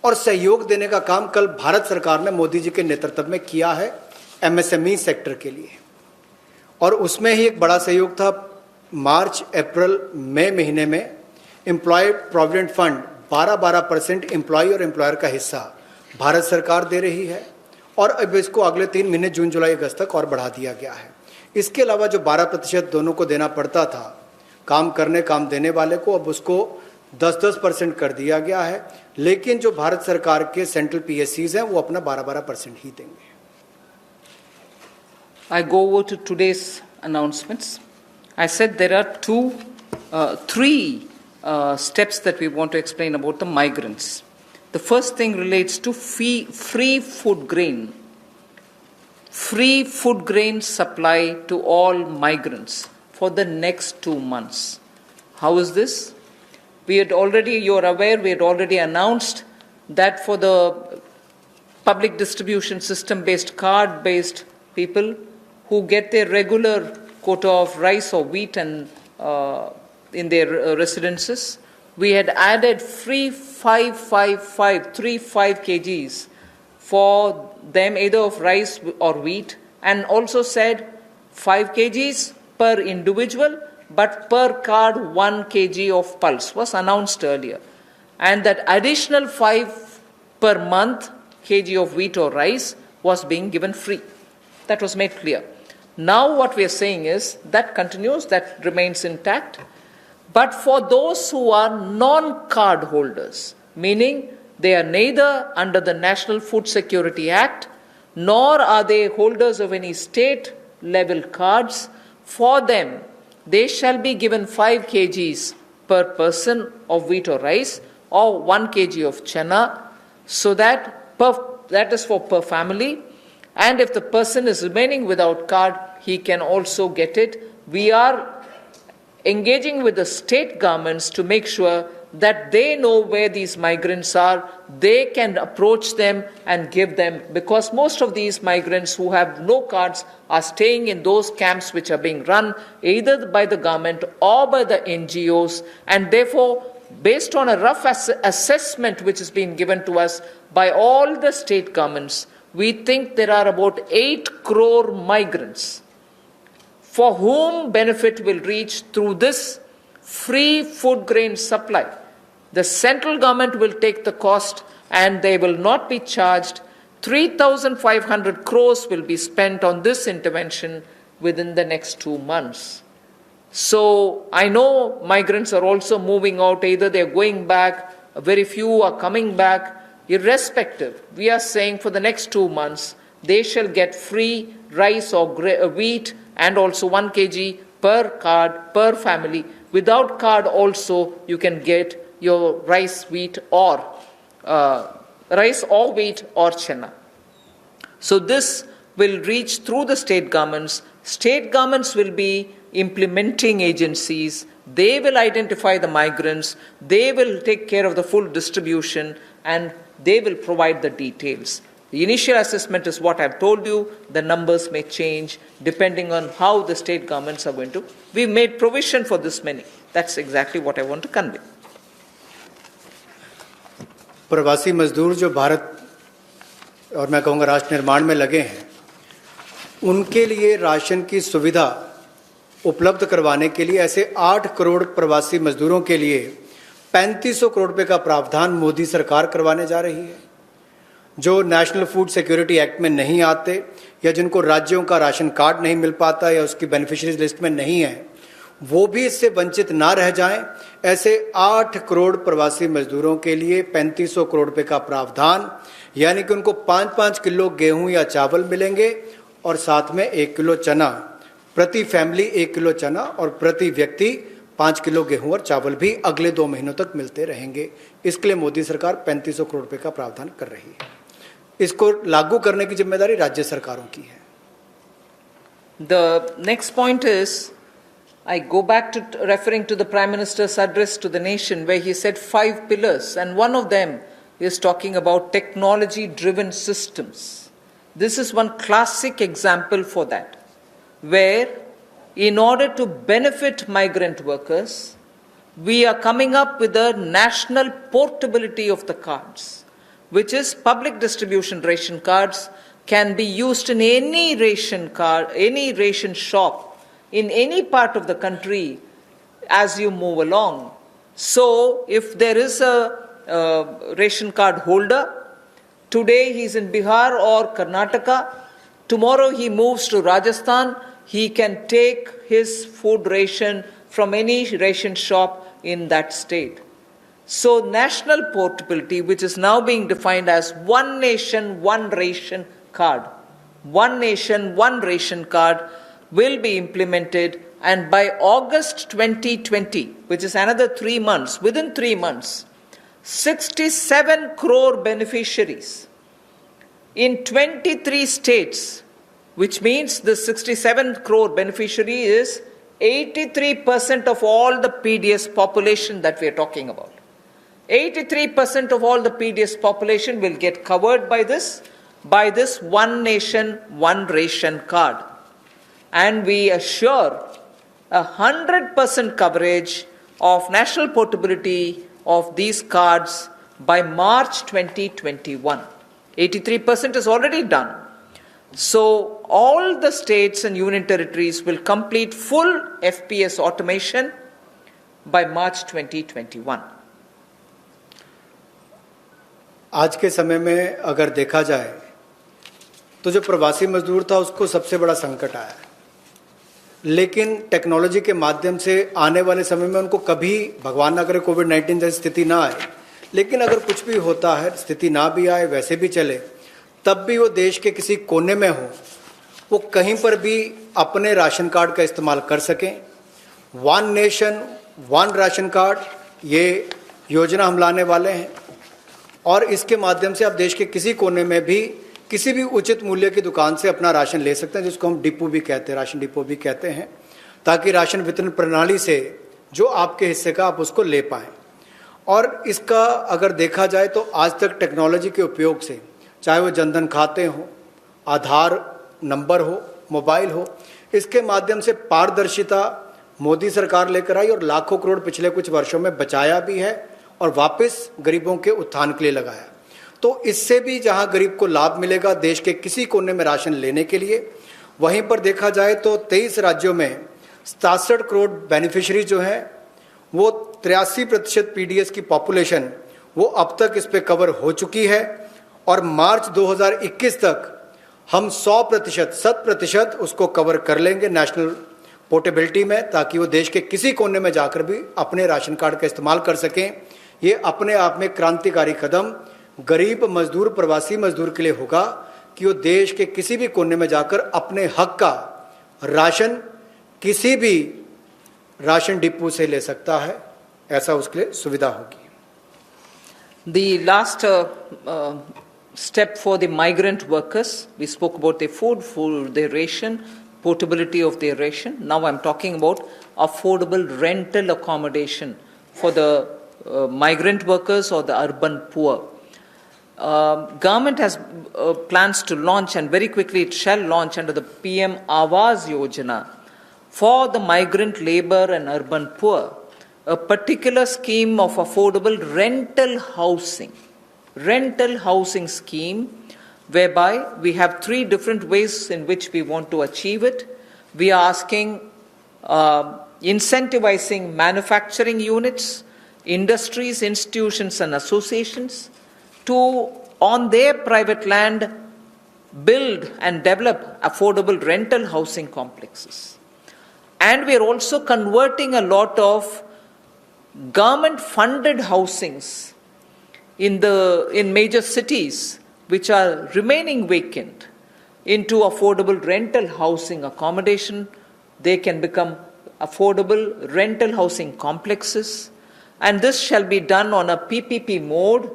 और सहयोग देने का काम कल भारत सरकार ने मोदी जी के नेतृत्व में किया है एमएसएमई सेक्टर के लिए। और उसमें ही एक बड़ा सहयोग था। मार्च, अप्रैल, मई महीने में एम्प्लॉय प्रोविडेंट फंड 12% एम्प्लॉय और एम्प्लॉयर का हिस्सा भारत सरकार दे रही है, और अब इसको अगले 3 महीने जून, जुलाई, अगस्त तक और बढ़ा दिया गया है। इसके अलावा जो 12% दोनों को देना पड़ता था काम देने वाले को, अब उसको 10% कर दिया गया है। लेकिन जो भारत सरकार के सेंट्रल पीएससीज हैं, वो अपना 12% ही देंगे। I go over to today's announcements. I said there are three steps that we want to explain about the migrants. The first thing relates to free food grain. Free food grain supply to all migrants for the next 2 months. How is this? You're aware, we had already announced that for the public distribution system-based, card-based people who get their regular quota of rice or wheat and in their residences, we had added free 5 kgs for them, either of rice or wheat, and also said 5 kgs per individual, but per card 1 kg of pulse was announced earlier. And that additional 5 per month kg of wheat or rice was being given free. That was made clear. Now what we are saying is that continues, that remains intact. But for those who are non-card holders, meaning they are neither under the National Food Security Act, nor are they holders of any state-level cards, for them, they shall be given 5 kgs per person of wheat or rice, or 1 kg of chana, so that is for per family. And if the person is remaining without card, he can also get it. We are engaging with the state governments to make sure that they know where these migrants are, they can approach them and give them, because most of these migrants who have no cards are staying in those camps which are being run either by the government or by the NGOs, and therefore, based on a rough assessment which has been given to us by all the state governments, we think there are about 8 crore migrants for whom benefit will reach through this free food grain supply. The central government will take the cost and they will not be charged. 3,500 crores will be spent on this intervention within the next 2 months. So I know migrants are also moving out, either they're going back, very few are coming back. Irrespective, we are saying for the next 2 months, they shall get free rice or wheat and also 1 kg per card, per family. Without card also, you can get your rice, wheat or wheat or chana. So this will reach through the state governments. State governments will be implementing agencies. They will identify the migrants. They will take care of the full distribution and they will provide the details. The initial assessment is what I've told you. The numbers may change depending on how the state governments are going to. We've made provision for this many. That's exactly what I want to convey. प्रवासी मजदूर जो भारत और मैं कहूँगा राष्ट्र निर्माण में लगे हैं, उनके लिए राशन की सुविधा उपलब्ध करवाने के लिए ऐसे 8 करोड़ प्रवासी मजदूरों के लिए 3500 करोड़ रुपए का प्रावधान मोदी सरकार करवाने जा रही है। जो नेशनल फूड सिक्योरिटी एक्ट में नहीं आते या जिनको राज्यों का राशन कार्ड नहीं मिल पाता या उसकी बेनिफिशियरीज लिस्ट में नहीं है, वो भी इससे वंचित ना रह जाएं। ऐसे 8 करोड़ प्रवासी मजदूरों के लिए 3500 करोड़ रुपए का प्रावधान, यानी कि उनको 5-5 किलो गेहूं या चावल मिलेंगे और साथ में 1 किलो चना, प्रति फैमिली 1 किलो चना और प्रति व्यक्ति 5 किलो गेहूं और चावल भी अगले 2 महीनों तक मिलते रहेंगे। इसके लिए मोदी सरकार 3500 करोड़ रुपए का प्रावधान कर रही है। इसको लागू करने की जिम्मेदारी राज्य सरकारों की है। The next point is, I go back to referring to the Prime Minister's address to the nation where he said 5 pillars, and one of them is talking about technology-driven systems. This is one classic example for that, where in order to benefit migrant workers, we are coming up with a national portability of the cards, which is public distribution ration cards can be used in any ration card, any ration shop, in any part of the country as you move along. So if there is a ration card holder, today he's in Bihar or Karnataka, tomorrow he moves to Rajasthan, he can take his food ration from any ration shop in that state. So national portability, which is now being defined as one nation, one ration card, One Nation, One Ration Card will be implemented, and by August 2020, which is another 3 months, within 3 months, 67 crore beneficiaries in 23 states, which means the 67 crore beneficiary is 83% of all the PDS population that we are talking about. 83% of all the PDS population will get covered by this One Nation, One Ration Card. And we assure 100% coverage of national portability of these cards by March 2021. 83% is already done. So all the states and union territories will complete full FPS automation by March 2021. आज के समय में अगर देखा जाए तो जो प्रवासी मजदूर था उसको सबसे बड़ा संकट आया, लेकिन टेक्नोलॉजी के माध्यम से आने वाले समय में उनको कभी भगवान ना करे कोविड-19 जैसी स्थिति ना आए, लेकिन अगर कुछ भी होता है, स्थिति ना भी आए, वैसे भी चले, तब भी वो देश के किसी कोने में हो, वो कहीं पर भी अपने राशन कार्ड का इस्तेमाल कर सकें। One nation one ration card ये योजना हम लाने वाले हैं और इसके माध्यम से आप देश के किसी कोने में भी किसी भी उचित मूल्य की दुकान से अपना राशन ले सकते हैं, जिसको हम डिपो भी कहते हैं, राशन डिपो भी कहते हैं, ताकि राशन वितरण प्रणाली से जो आपके हिस्से का आप उसको ले पाएँ। और इसका अगर देखा जाए तो आज तक टेक्नोलॉजी के उपयोग से, चाहे वो जनधन खाते हो, आधार नंबर हो, मोबाइल हो, इसके माध्यम से पारदर्शिता मोदी सरकार लेकर आई और लाखों करोड़ पिछले कुछ वर्षों में बचाया भी है और वापस गरीबों के उत्थान के लिए लगाया। तो इससे भी जहां गरीब को लाभ मिलेगा देश के किसी कोने में राशन लेने के लिए, वहीं पर देखा जाए तो 23 राज्यों में 67 करोड़ बेनिफिशरी जो हैं वो 83% पीडीएस की पॉपुलेशन वो अब तक इस पे कवर हो चुकी है और मार्च 2021 तक हम 100% उसको कवर कर लेंगे नेशनल पोर्टेबिलिटी में, ताकि वो देश के किसी कोने में जाकर भी अपने राशन कार्ड का इस्तेमाल कर सकें। ये अपने आप में क्रांतिकारी कदम गरीब मजदूर, प्रवासी मजदूर के लिए होगा कि वो देश के किसी भी कोने में जाकर अपने हक का राशन किसी भी राशन डिपो से ले सकता है, ऐसा उसके लिए सुविधा होगी। The last step for the migrant workers, we spoke about their food, their ration, portability of their ration. Now I'm talking about affordable rental accommodation for the migrant workers or the urban poor. Government has plans to launch, and very quickly it shall launch under the PM Awas Yojana for the migrant labor and urban poor, a particular scheme of affordable rental housing scheme, whereby we have 3 different ways in which we want to achieve it. We are asking incentivizing manufacturing units, industries, institutions and associations to, on their private land, build and develop affordable rental housing complexes. And we are also converting a lot of government-funded housings in major cities which are remaining vacant into affordable rental housing accommodation. They can become affordable rental housing complexes, and this shall be done on a PPP mode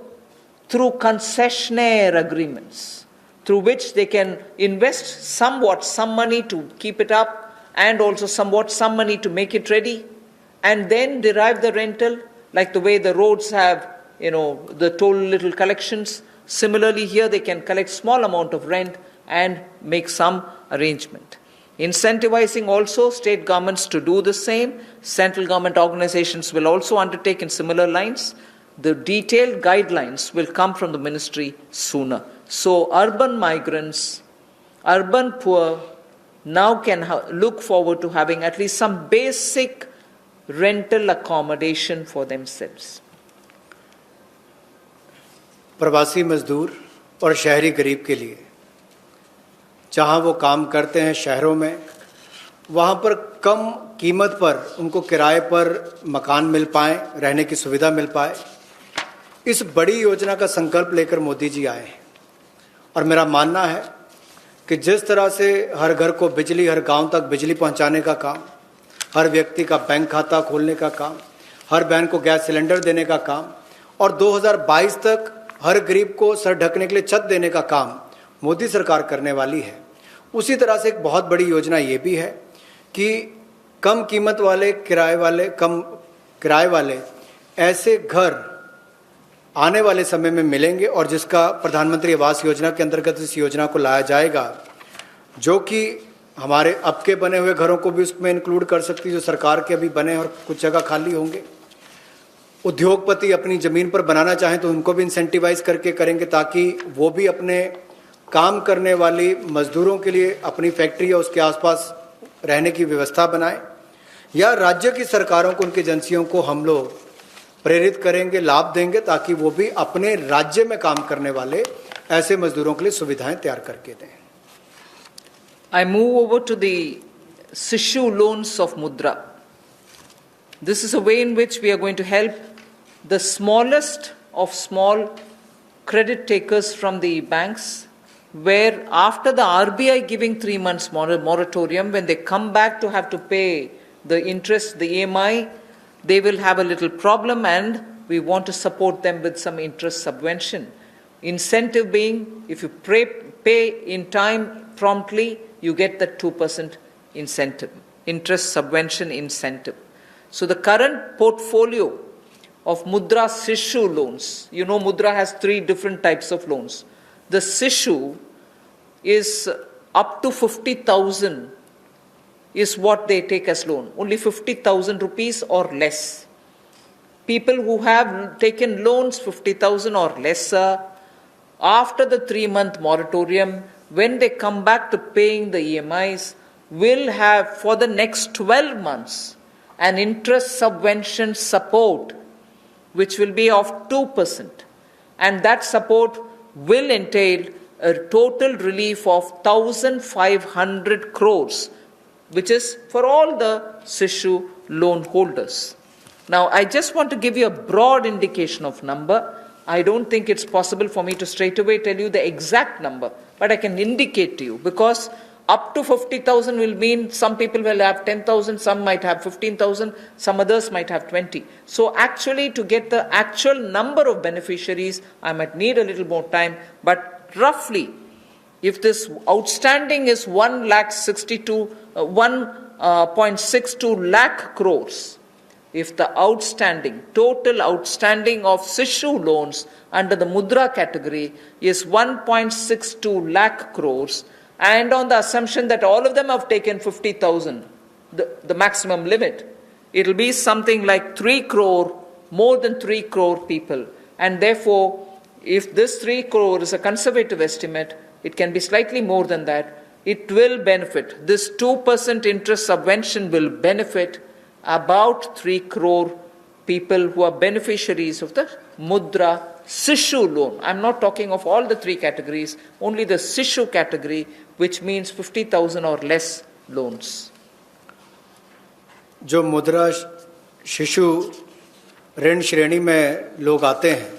through concessionaire agreements, through which they can invest somewhat some money to keep it up and also somewhat some money to make it ready, and then derive the rental, like the way the roads have, the toll little collections. Similarly here they can collect small amount of rent and make some arrangement. Incentivizing also state governments to do the same. Central government organizations will also undertake in similar lines. The detailed guidelines will come from the ministry sooner. So urban migrants, urban poor now can look forward to having at least some basic rental accommodation for themselves. प्रवासी मजदूर और शहरी गरीब के लिए जहां वो काम करते हैं शहरों में, वहां पर कम कीमत पर उनको किराए पर मकान मिल पाए, रहने की सुविधा मिल पाए, इस बड़ी योजना का संकल्प लेकर मोदी जी आए हैं। और मेरा मानना है कि जिस तरह से हर घर को बिजली, हर गांव तक बिजली पहुंचाने का काम, हर व्यक्ति का बैंक खाता खोलने का काम, हर बहन को गैस सिलेंडर देने का काम और 2022 तक हर गरीब को सर ढकने के लिए छत देने का काम मोदी सरकार करने वाली है, उसी तरह से एक बहुत बड़ी योजना ये भी है कि कम कीमत वाले कम किराए वाले ऐसे घर आने वाले समय में मिलेंगे और जिसका प्रधानमंत्री आवास योजना के अंतर्गत इस योजना को लाया जाएगा, जो कि हमारे अब के बने हुए घरों को भी उसमें इंक्लूड कर सकती है, जो सरकार के अभी बने और कुछ जगह खाली होंगे। उद्योगपति अपनी ज़मीन पर बनाना चाहें तो उनको भी इंसेंटिवाइज करके करेंगे ताकि वो भी अपने काम करने वाली मजदूरों के लिए अपनी फैक्ट्री या उसके आसपास रहने की व्यवस्था बनाएं, या राज्य की सरकारों को, उनकी एजेंसियों को हम लोग प्रेरित करेंगे, लाभ देंगे ताकि वो भी अपने राज्य में काम करने वाले ऐसे मजदूरों के लिए सुविधाएं तैयार करके दें। I move over to the Sishu loans of Mudra. This is a way in which we are going to help the smallest of small credit takers from the banks, where after the RBI giving 3 months moratorium, when they come back to have to pay the interest, the EMI, they will have a little problem, and we want to support them with some interest subvention. Incentive being, if you pay in time promptly, you get the 2% incentive, interest subvention incentive. So the current portfolio of Mudra Sishu loans, you know Mudra has 3 different types of loans. The Sishu is up to 50,000 is what they take as loan, only 50,000 rupees or less. People who have taken loans 50,000 or lesser, after the 3-month moratorium, when they come back to paying the EMIs, will have for the next 12 months an interest subvention support which will be of 2%, and that support will entail a total relief of 1,500 crores, which is for all the Sishu loan holders. Now, I just want to give you a broad indication of number. I don't think it's possible for me to straight away tell you the exact number, but I can indicate to you, because up to 50,000 will mean some people will have 10,000, some might have 15,000, some others might have 20. So actually, to get the actual number of beneficiaries, I might need a little more time, but roughly, if this outstanding is 1.62 lakh crores, if the total outstanding of Sishu loans under the Mudra category is 1.62 lakh crores, and on the assumption that all of them have taken 50,000, the maximum limit, it will be something like 3 crore, more than 3 crore people. And therefore, if this 3 crore is a conservative estimate, it can be slightly more than that. It will benefit. This 2% interest subvention will benefit about 3 crore people who are beneficiaries of the Mudra Sishu loan. I'm not talking of all the 3 categories, only the Sishu category, which means 50,000 or less loans. जो मुद्रा शिशु ऋण श्रेणी में लोग आते हैं,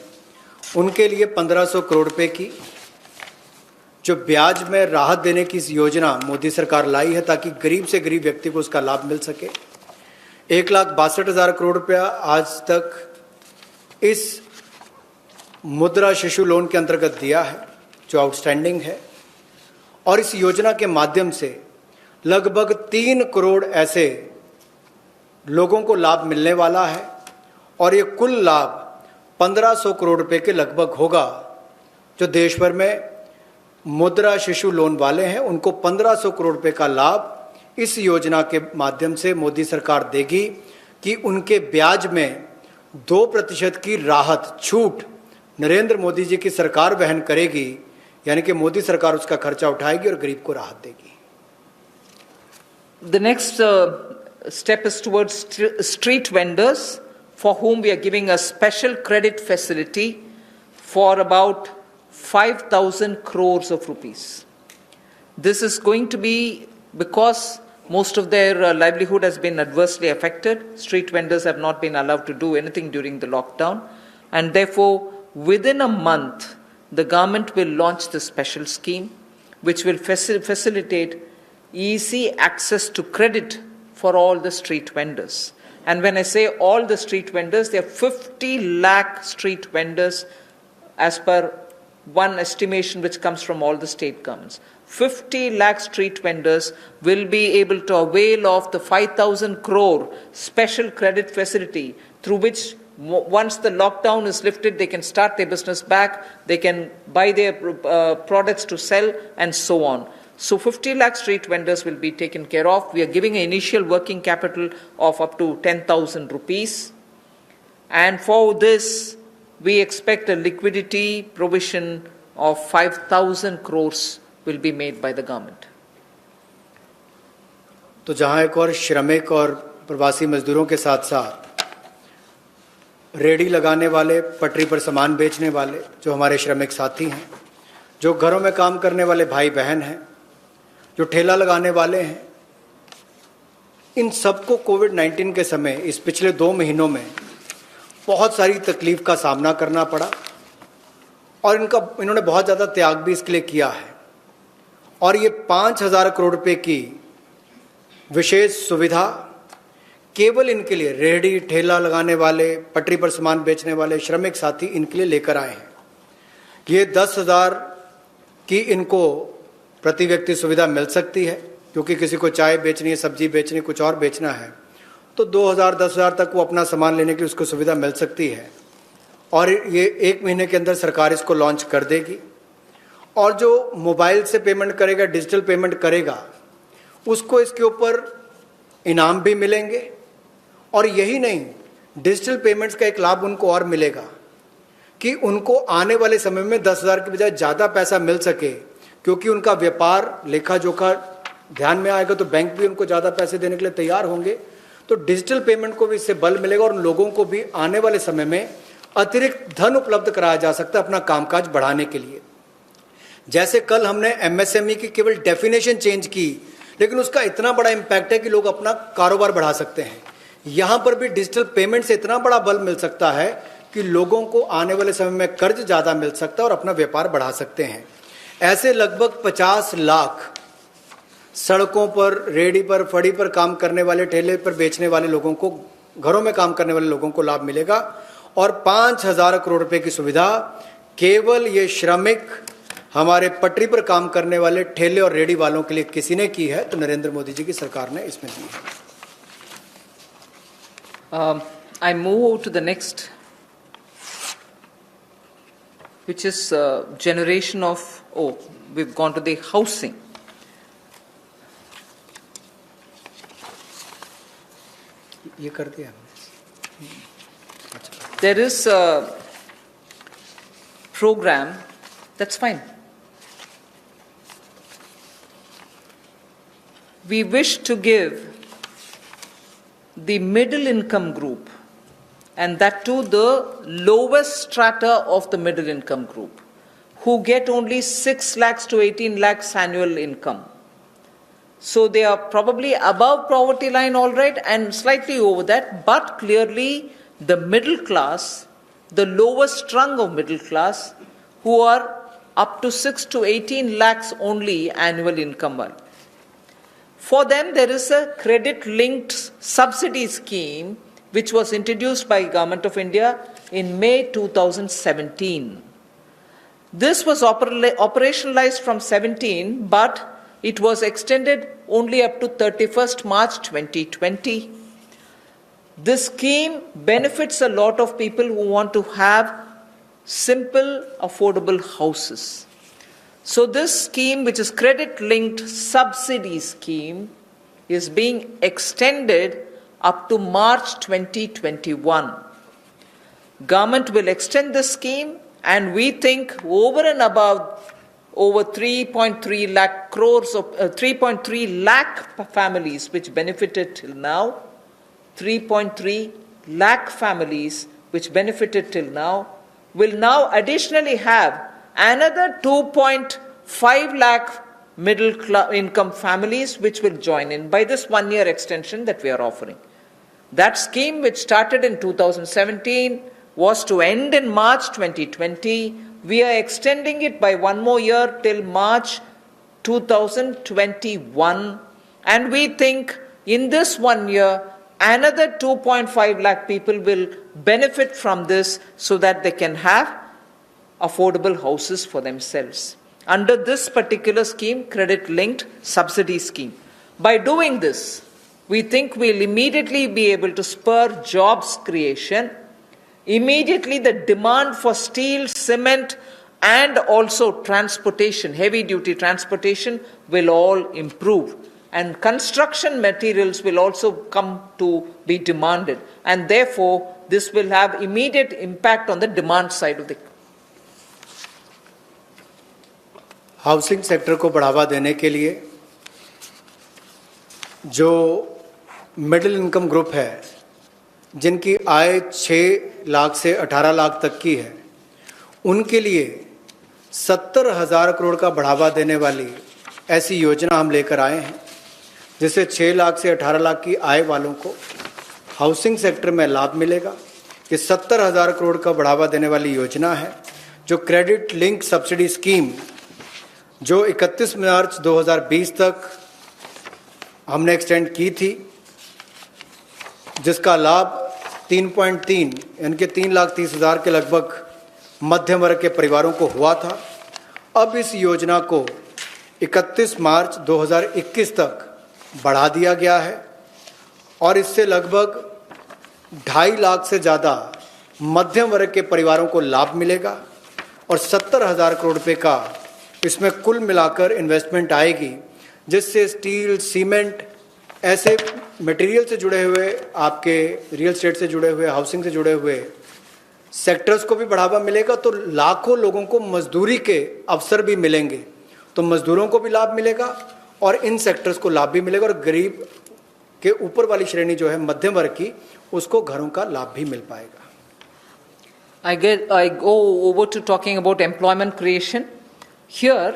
उनके लिए 1500 करोड़ रुपए की जो ब्याज में राहत देने की इस योजना मोदी सरकार लाई है ताकि गरीब से गरीब व्यक्ति को उसका लाभ मिल सके। 1,62,000 करोड़ रुपया आज तक इस मुद्रा शिशु लोन के अंतर्गत दिया है जो आउटस्टैंडिंग है, और इस योजना के माध्यम से लगभग 3 करोड़ ऐसे लोगों को लाभ मिलने वाला है, और ये कुल लाभ 1500 करोड़ रुपए के लगभग होगा। जो देश भर में मुद्रा शिशु लोन वाले हैं उनको 1500 करोड़ रुपए का लाभ इस योजना के माध्यम से मोदी सरकार देगी कि उनके ब्याज में 2% की राहत, छूट नरेंद्र मोदी जी की सरकार वहन करेगी, यानी कि मोदी सरकार उसका खर्चा उठाएगी और गरीब को राहत देगी। The next step is towards street vendors, for whom we are giving a special credit facility for about 5,000 crores of rupees. This is going to be because most of their livelihood has been adversely affected. Street vendors have not been allowed to do anything during the lockdown, and therefore within a month the government will launch the special scheme. which will facilitate easy access to credit for all the street vendors. And when I say all the street vendors, there are 50 lakh street vendors as per one estimation which comes from all the state governments. 50 lakh street vendors will be able to avail of the 5,000 crore special credit facility through which once the lockdown is lifted, they can start their business back, they can buy their products to sell and so on. So 50 lakh street vendors will be taken care of. We are giving an initial working capital of up to 10,000 rupees. And for this, we expect a liquidity provision of 5,000 crores will be made by the government. तो जहां एक और श्रमिक और प्रवासी मजदूरों के साथ साथ रेडी लगाने वाले, पटरी पर सामान बेचने वाले जो हमारे श्रमिक साथी हैं, जो घरों में काम करने वाले भाई बहन हैं, जो ठेला लगाने वाले हैं, इन सबको कोविड-19 के समय इस पिछले 2 महीनों में बहुत सारी तकलीफ का सामना करना पड़ा और इन्होंने बहुत ज़्यादा त्याग भी इसके लिए किया है। और ये 5,000 करोड़ रुपए की विशेष सुविधा केवल इनके लिए, रेहड़ी ठेला लगाने वाले, पटरी पर सामान बेचने वाले श्रमिक साथी इनके लिए लेकर आए हैं। ये 10,000 की इनको प्रति व्यक्ति सुविधा मिल सकती है, क्योंकि किसी को चाय बेचनी है, सब्जी बेचनी है, कुछ और बेचना है, तो 2,000 10,000 तक वो अपना सामान लेने की उसको सुविधा मिल सकती है। और ये 1 महीने के अंदर सरकार इसको लॉन्च कर देगी। और जो मोबाइल से पेमेंट करेगा, डिजिटल पेमेंट करेगा, उसको इसके ऊपर इनाम भी मिलेंगे। और यही नहीं, डिजिटल पेमेंट्स का एक लाभ उनको और मिलेगा कि उनको आने वाले समय में 10,000 की बजाय ज़्यादा पैसा मिल सके, क्योंकि उनका व्यापार लेखा जोखा ध्यान में आएगा तो बैंक भी उनको ज़्यादा पैसे देने के लिए तैयार होंगे। तो डिजिटल पेमेंट को भी इससे बल मिलेगा और उन लोगों को भी आने वाले समय में अतिरिक्त धन उपलब्ध कराया जा सकता है अपना कामकाज बढ़ाने के लिए। जैसे कल हमने एमएसएमई की केवल डेफिनेशन चेंज की, लेकिन उसका इतना बड़ा इम्पैक्ट है कि लोग अपना कारोबार बढ़ा सकते हैं। यहाँ पर भी डिजिटल पेमेंट से इतना बड़ा बल मिल सकता है कि लोगों को आने वाले समय में कर्ज ज़्यादा मिल सकता है और अपना व्यापार बढ़ा सकते हैं। ऐसे लगभग 50 लाख सड़कों पर, रेहड़ी पर, फड़ी पर काम करने वाले, ठेले पर बेचने वाले लोगों को, घरों में काम करने वाले लोगों को लाभ मिलेगा। और 5,000 करोड़ रुपए की सुविधा केवल ये श्रमिक, हमारे पटरी पर काम करने वाले ठेले और रेहड़ी वालों के लिए किसी ने की है, तो नरेंद्र मोदी जी की सरकार ने इसमें दी है। I move to the next, which is generation of, we've gone to the housing. ये कर दिया। There is a program, that's fine. We wish to give the middle income group, and that too the lowest strata of the middle income group, who get only 6 lakhs to 18 lakhs annual income. So they are probably above poverty line, all right, and slightly over that, but clearly the middle class, the lowest rung of middle class, who are up to 6 to 18 lakhs only annual income. For them, there is a credit-linked subsidy scheme which was introduced by Government of India in May 2017. This was operationalized from 17, but it was extended only up to 31st March 2020. This scheme benefits a lot of people who want to have simple, affordable houses. So this scheme, which is credit-linked subsidy scheme, is being extended up to March 2021. Government will extend this scheme, and we think over and above over 3.3 lakh crores of 3.3 lakh families which benefited till now, 3.3 lakh families which benefited till now will now additionally have another 2.5 lakh middle income families which will join in by this 1-year extension that we are offering. That scheme, which started in 2017, was to end in March 2020. We are extending it by 1 more year till March 2021, and we think in this 1 year, another 2.5 lakh people will benefit from this so that they can have affordable houses for themselves. Under this particular scheme, credit-linked subsidy scheme. By doing this, we think we'll immediately be able to spur jobs creation. Immediately, the demand for steel, cement, and also transportation, heavy-duty transportation, will all improve. And construction materials will also come to be demanded. And therefore, this will have immediate impact on the demand side of the housing sector को बढ़ावा देने के लिए जो middle income group है, जिनकी आय 6 लाख से 18 लाख तक की है, उनके लिए 70,000 करोड़ का बढ़ावा देने वाली ऐसी योजना हम लेकर आए हैं, जिससे 6 लाख से 18 लाख की आय वालों को हाउसिंग सेक्टर में लाभ मिलेगा। ये 70,000 करोड़ का बढ़ावा देने वाली योजना है, जो क्रेडिट लिंक सब्सिडी स्कीम जो 31 मार्च 2020 तक हमने एक्सटेंड की थी, जिसका लाभ 3.3 यानी कि 3,30,000 के लगभग मध्यम वर्ग के परिवारों को हुआ था। अब इस योजना को 31 मार्च 2021 तक बढ़ा दिया गया है और इससे लगभग 2.5 लाख से ज़्यादा मध्यम वर्ग के परिवारों को लाभ मिलेगा और 70,000 करोड़ रुपये का इसमें कुल मिलाकर इन्वेस्टमेंट आएगी, जिससे स्टील, सीमेंट, ऐसे मटेरियल से जुड़े हुए, आपके रियल एस्टेट से जुड़े हुए, हाउसिंग से जुड़े हुए सेक्टर्स को भी बढ़ावा मिलेगा। तो लाखों लोगों को मजदूरी के अवसर भी मिलेंगे, तो मजदूरों को भी लाभ मिलेगा और इन सेक्टर्स को लाभ भी मिलेगा और गरीब के ऊपर वाली श्रेणी जो है मध्यम वर्ग की, उसको घरों का लाभ भी मिल पाएगा। I go over to talking about employment creation. Here,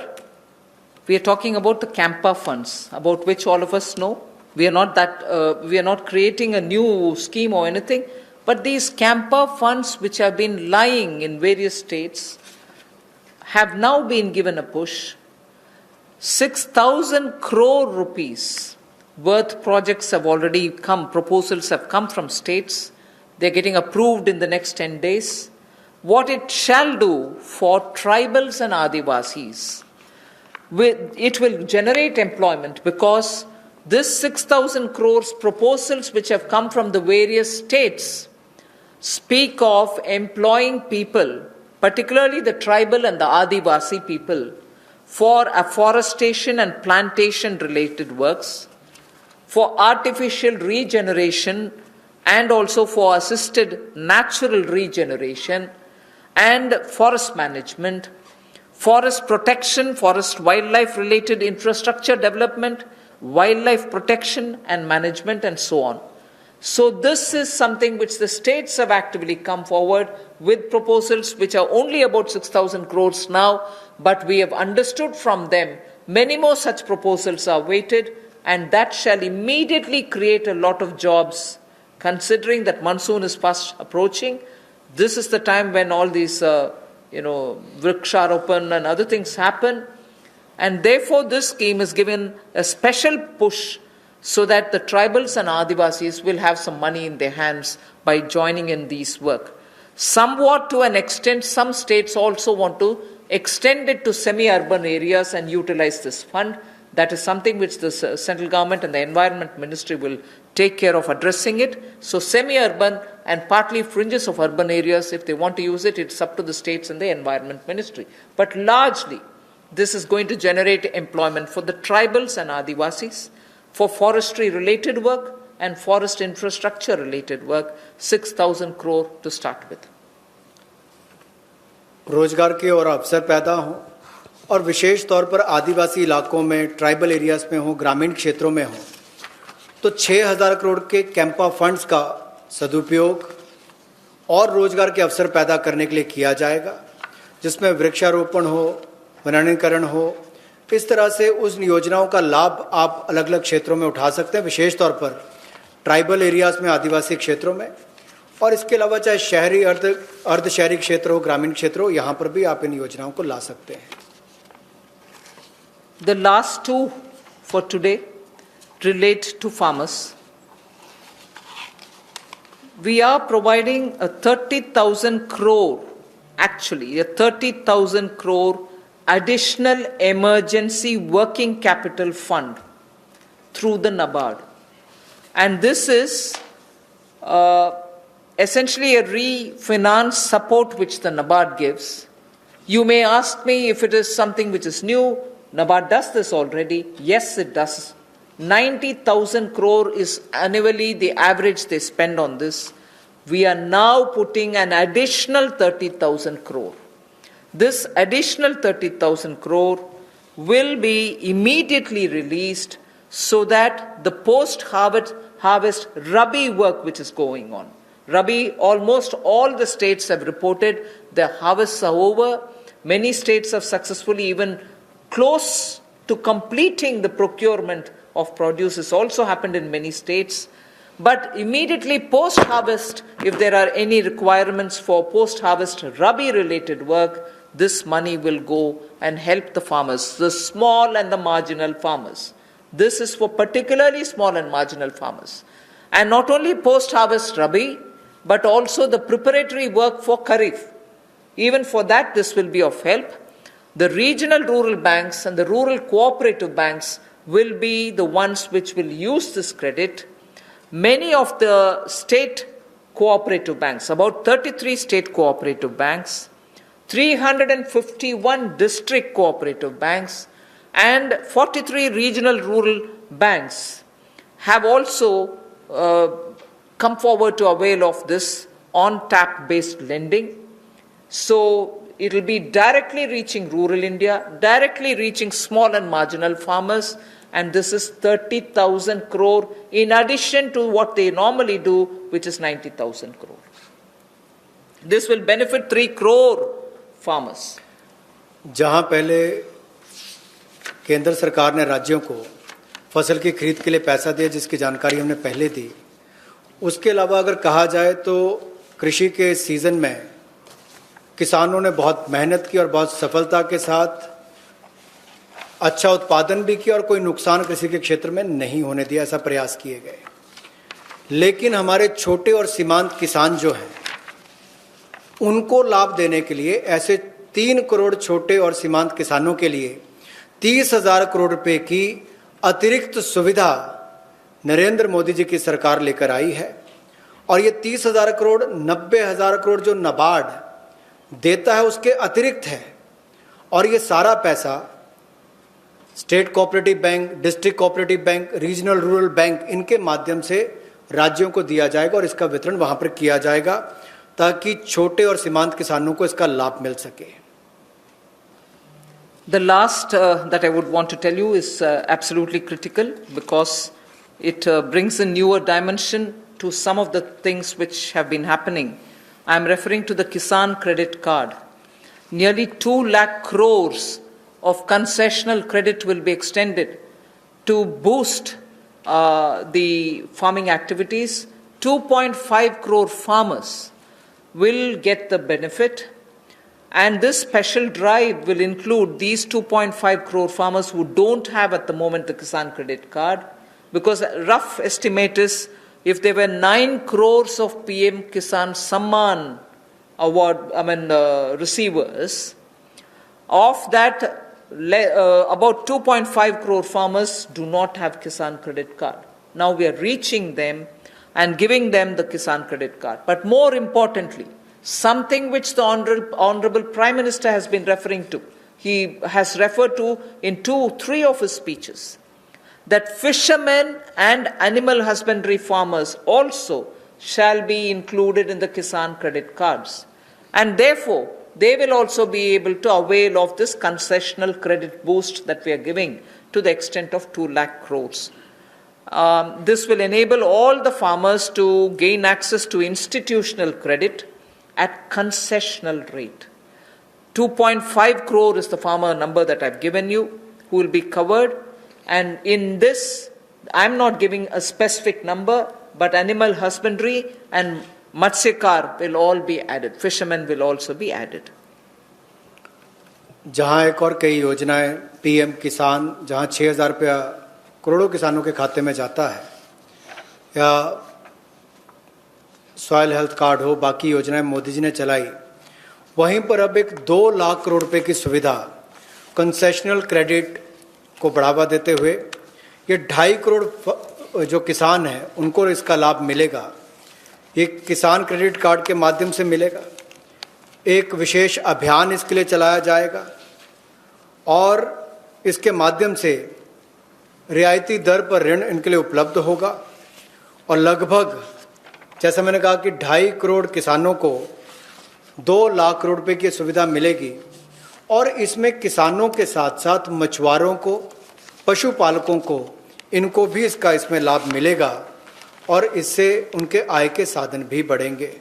we are talking about the Campa funds, about which all of us know. We are not creating a new scheme or anything, but these Campa funds, which have been lying in various states, have now been given a push. 6,000 crore rupees worth projects have already come, proposals have come from states. They're getting approved in the next 10 days. What it shall do for tribals and Adivasis, it will generate employment, because this 6,000 crores proposals which have come from the various states speak of employing people, particularly the tribal and the Adivasi people, for afforestation and plantation related works, for artificial regeneration and also for assisted natural regeneration, and forest management, forest protection, forest wildlife related infrastructure development, wildlife protection and management, and so on. So this is something which the states have actively come forward with proposals which are only about 6,000 crores now, but we have understood from them many more such proposals are waited, and that shall immediately create a lot of jobs. Considering that monsoon is fast approaching, this is the time when all these, vriksharopan and other things happen. And therefore, this scheme is given a special push so that the tribals and Adivasis will have some money in their hands by joining in these work. Somewhat to an extent, some states also want to extend it to semi-urban areas and utilize this fund. That is something which the central government and the Environment Ministry will take care of addressing it. So semi-urban and partly fringes of urban areas, if they want to use it, it's up to the states and the Environment Ministry. But largely, this is going to generate employment for the tribals and Adivasis, for forestry related work and forest infrastructure related work, 6,000 crore to start with. रोजगार के और अवसर पैदा हों और विशेष तौर पर आदिवासी इलाकों में, ट्राइबल एरियाज में हो, ग्रामीण क्षेत्रों में हो, तो 6,000 करोड़ के कैंपा फंड्स का सदुपयोग और रोजगार के अवसर पैदा करने के लिए किया जाएगा, जिसमें वृक्षारोपण हो, वनीकरण हो। इस तरह से उस योजनाओं का लाभ आप अलग अलग क्षेत्रों में उठा सकते हैं, विशेष तौर पर ट्राइबल एरियाज में, आदिवासी क्षेत्रों में, और इसके अलावा चाहे शहरी, अर्ध शहरी क्षेत्र हो, ग्रामीण क्षेत्र हो, यहाँ पर भी आप इन योजनाओं को ला सकते हैं। The last two for today relate to farmers. We are providing a 30,000 crore additional emergency working capital fund through the NABARD. And this is essentially a refinance support which the NABARD gives. You may ask me if it is something which is new. NABARD does this already. Yes, it does. 90,000 crore is annually the average they spend on this. We are now putting an additional 30,000 crore. This additional 30,000 crore will be immediately released so that the post-harvest Rabi work which is going on. Rabi, almost all the states have reported their harvests are over. Many states have successfully even close to completing the procurement of produce. This also happened in many states. But immediately post-harvest, if there are any requirements for post-harvest Rabi-related work, this money will go and help the farmers, the small and the marginal farmers. This is for particularly small and marginal farmers. And not only post-harvest Rabi, but also the preparatory work for Kharif. Even for that, this will be of help. The regional rural banks and the rural cooperative banks will be the ones which will use this credit. Many of the state cooperative banks, about 33 state cooperative banks, 351 district cooperative banks, and 43 regional rural banks have also come forward to avail of this on-tap based lending. So it will be directly reaching rural India, directly reaching small and marginal farmers, and this is 30,000 crore in addition to what they normally do, which is 90,000 crore. This will benefit 3 crore farmers. जहां पहले केंद्र सरकार ने राज्यों को फसल की खरीद के लिए पैसा दिया, जिसकी जानकारी हमने पहले दी, उसके अलावा अगर कहा जाए तो कृषि के सीजन में किसानों ने बहुत मेहनत की और बहुत सफलता के साथ अच्छा उत्पादन भी किया और कोई नुकसान कृषि के क्षेत्र में नहीं होने दिया, ऐसा प्रयास किए गए। लेकिन हमारे छोटे और सीमांत किसान जो हैं, उनको लाभ देने के लिए ऐसे 3 करोड़ छोटे और सीमांत किसानों के लिए 30,000 करोड़ रुपए की अतिरिक्त सुविधा नरेंद्र मोदी जी की सरकार लेकर आई है। और ये 30,000 करोड़ 90,000 करोड़ जो नाबार्ड देता है उसके अतिरिक्त है। और ये सारा पैसा state cooperative bank, district cooperative bank, regional rural bank, इनके माध्यम से राज्यों को दिया जाएगा और इसका वितरण वहां पर किया जाएगा ताकि छोटे और सीमांत किसानों को इसका लाभ मिल सके। The last that I would want to tell you is absolutely critical because it brings a newer dimension to some of the things which have been happening. I am referring to the Kisan Credit Card. Nearly 2 lakh crores of concessional credit will be extended to boost the farming activities. 2.5 crore farmers will get the benefit. And this special drive will include these 2.5 crore farmers who don't have at the moment the Kisan Credit Card, because a rough estimate is if there were 9 crores of PM Kisan Samman award, receivers, of that about 2.5 crore farmers do not have Kisan Credit Card. Now we are reaching them and giving them the Kisan Credit Card. But more importantly, something which the Honorable Prime Minister has been referring to, he has referred to in 2-3 of his speeches, that fishermen and animal husbandry farmers also shall be included in the Kisan Credit Cards. And therefore, they will also be able to avail of this concessional credit boost that we are giving to the extent of 2 lakh crores. This will enable all the farmers to gain access to institutional credit at concessional rate. 2.5 crore is the farmer number that I've given you, who will be covered. And in this, I'm not giving a specific number, but animal husbandry and Matsyakar will all be added. Fishermen will also be added. जहां एक और कई योजनाएं PM किसान, जहां 6,000 रुपया करोड़ों किसानों के खाते में जाता है, या सॉयल हेल्थ कार्ड हो, बाकी योजनाएं मोदी जी ने चलाई, वहीं पर अब एक 2 लाख करोड़ रुपए की सुविधा कंसेशनल क्रेडिट को बढ़ावा देते हुए ये 2.5 करोड़ जो किसान हैं उनको इसका लाभ मिलेगा। ये किसान क्रेडिट कार्ड के माध्यम से मिलेगा। एक विशेष अभियान इसके लिए चलाया जाएगा और इसके माध्यम से रियायती दर पर ऋण इनके लिए उपलब्ध होगा और लगभग, जैसा मैंने कहा कि 2.5 करोड़ किसानों को 2 लाख करोड़ रुपए की सुविधा मिलेगी और इसमें किसानों के साथ साथ मछुआरों को, पशुपालकों को, इनको भी इसमें लाभ मिलेगा और इससे उनके आय के साधन भी बढ़ेंगे।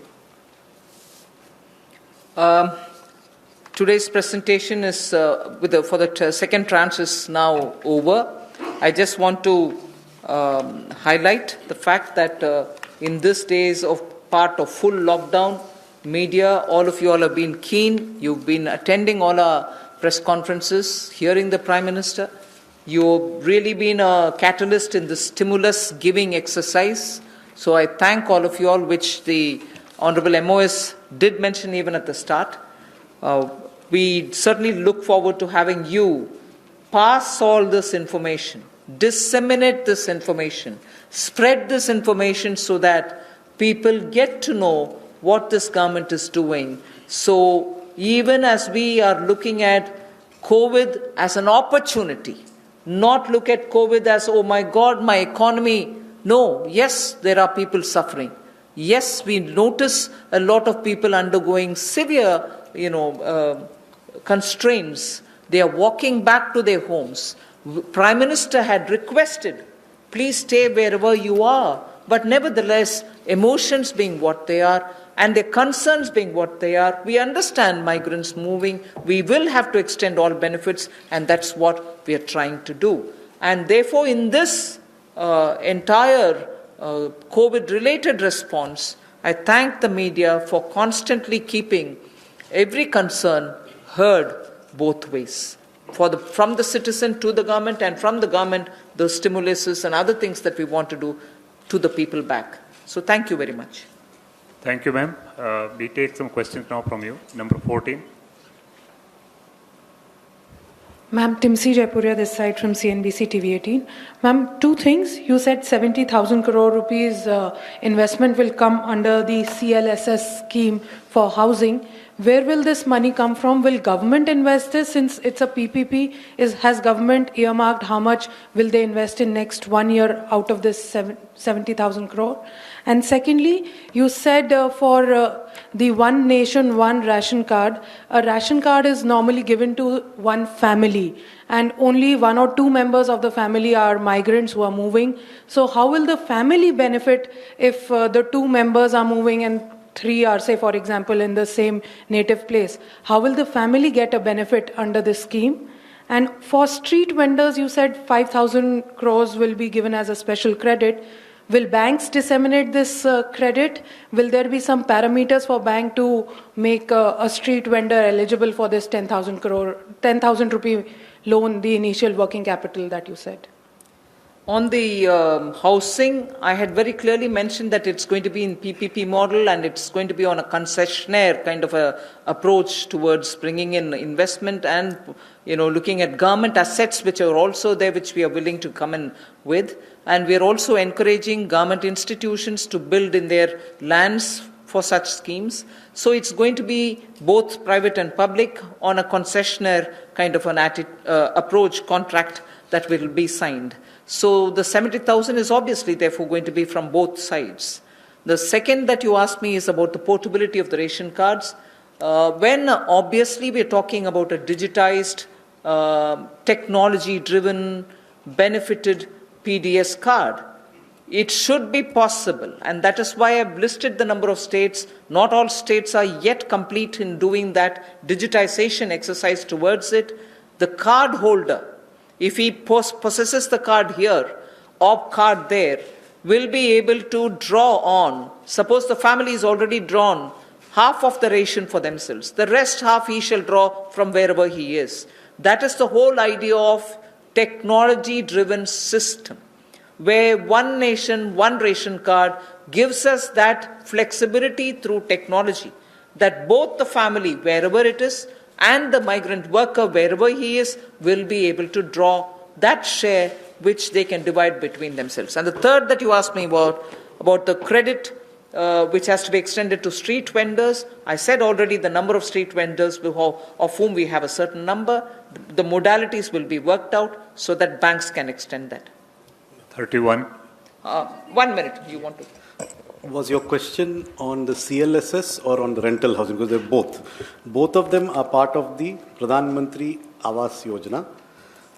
Today's presentation is for the second tranche is now over. I just want to highlight the fact that in these days of part of full lockdown, media, all of you all have been keen. You've been attending all our press conferences, hearing the Prime Minister. You've really been a catalyst in the stimulus giving exercise. So I thank all of you all, which the Honorable MOS did mention even at the start. We certainly look forward to having you pass all this information, disseminate this information, spread this information so that people get to know what this government is doing. So even as we are looking at COVID as an opportunity, not look at COVID as, oh my God, my economy. No, yes, there are people suffering. Yes, we notice a lot of people undergoing severe, constraints. They are walking back to their homes. Prime Minister had requested, please stay wherever you are. But nevertheless, emotions being what they are and their concerns being what they are, we understand migrants moving. We will have to extend all benefits, and that's what we are trying to do. And therefore, in this entire COVID-related response, I thank the media for constantly keeping every concern heard both ways. From the citizen to the government, and from the government, the stimuluses and other things that we want to do to the people back. So thank you very much. Thank you, ma'am. We take some questions now from you. Number 14. Ma'am, Timsi Jaipuria this side from CNBC TV18. Ma'am, two things. You said 70,000 crore rupees investment will come under the CLSS scheme for housing. Where will this money come from? Will government invest this since it's a PPP? Has government earmarked how much will they invest in next 1 year out of this 70,000 crore? And secondly, you said for the One Nation, One Ration Card, a ration card is normally given to one family and only 1 or 2 members of the family are migrants who are moving. So how will the family benefit if the 2 members are moving and 3 are, say, for example, in the same native place? How will the family get a benefit under this scheme? And for street vendors, you said 5,000 crores will be given as a special credit. Will banks disseminate this credit? Will there be some parameters for bank to make a street vendor eligible for this 10,000 rupee loan, the initial working capital that you said? On the housing, I had very clearly mentioned that it's going to be in PPP model and it's going to be on a concessionaire kind of a approach towards bringing in investment and, looking at government assets which are also there, which we are willing to come in with. And we are also encouraging government institutions to build in their lands for such schemes. So it's going to be both private and public on a concessionaire kind of an approach contract that will be signed. So the 70,000 is obviously therefore going to be from both sides. The second that you asked me is about the portability of the ration cards. When obviously we're talking about a digitized, technology-driven, benefited PDS card, it should be possible. And that is why I've listed the number of states. Not all states are yet complete in doing that digitization exercise towards it. The card holder, if he possesses the card here or card there, will be able to draw on. Suppose the family is already drawn half of the ration for themselves. The rest half he shall draw from wherever he is. That is the whole idea of technology-driven system, where one nation, one ration card gives us that flexibility through technology, that both the family, wherever it is, and the migrant worker, wherever he is, will be able to draw that share which they can divide between themselves. And the third that you asked me about the credit which has to be extended to street vendors. I said already the number of street vendors of whom we have a certain number. The modalities will be worked out so that banks can extend that. 31. 1 minute, you want to? Was your question on the CLSS or on the rental housing? Because they're both. Both of them are part of the Pradhan Mantri Awas Yojana.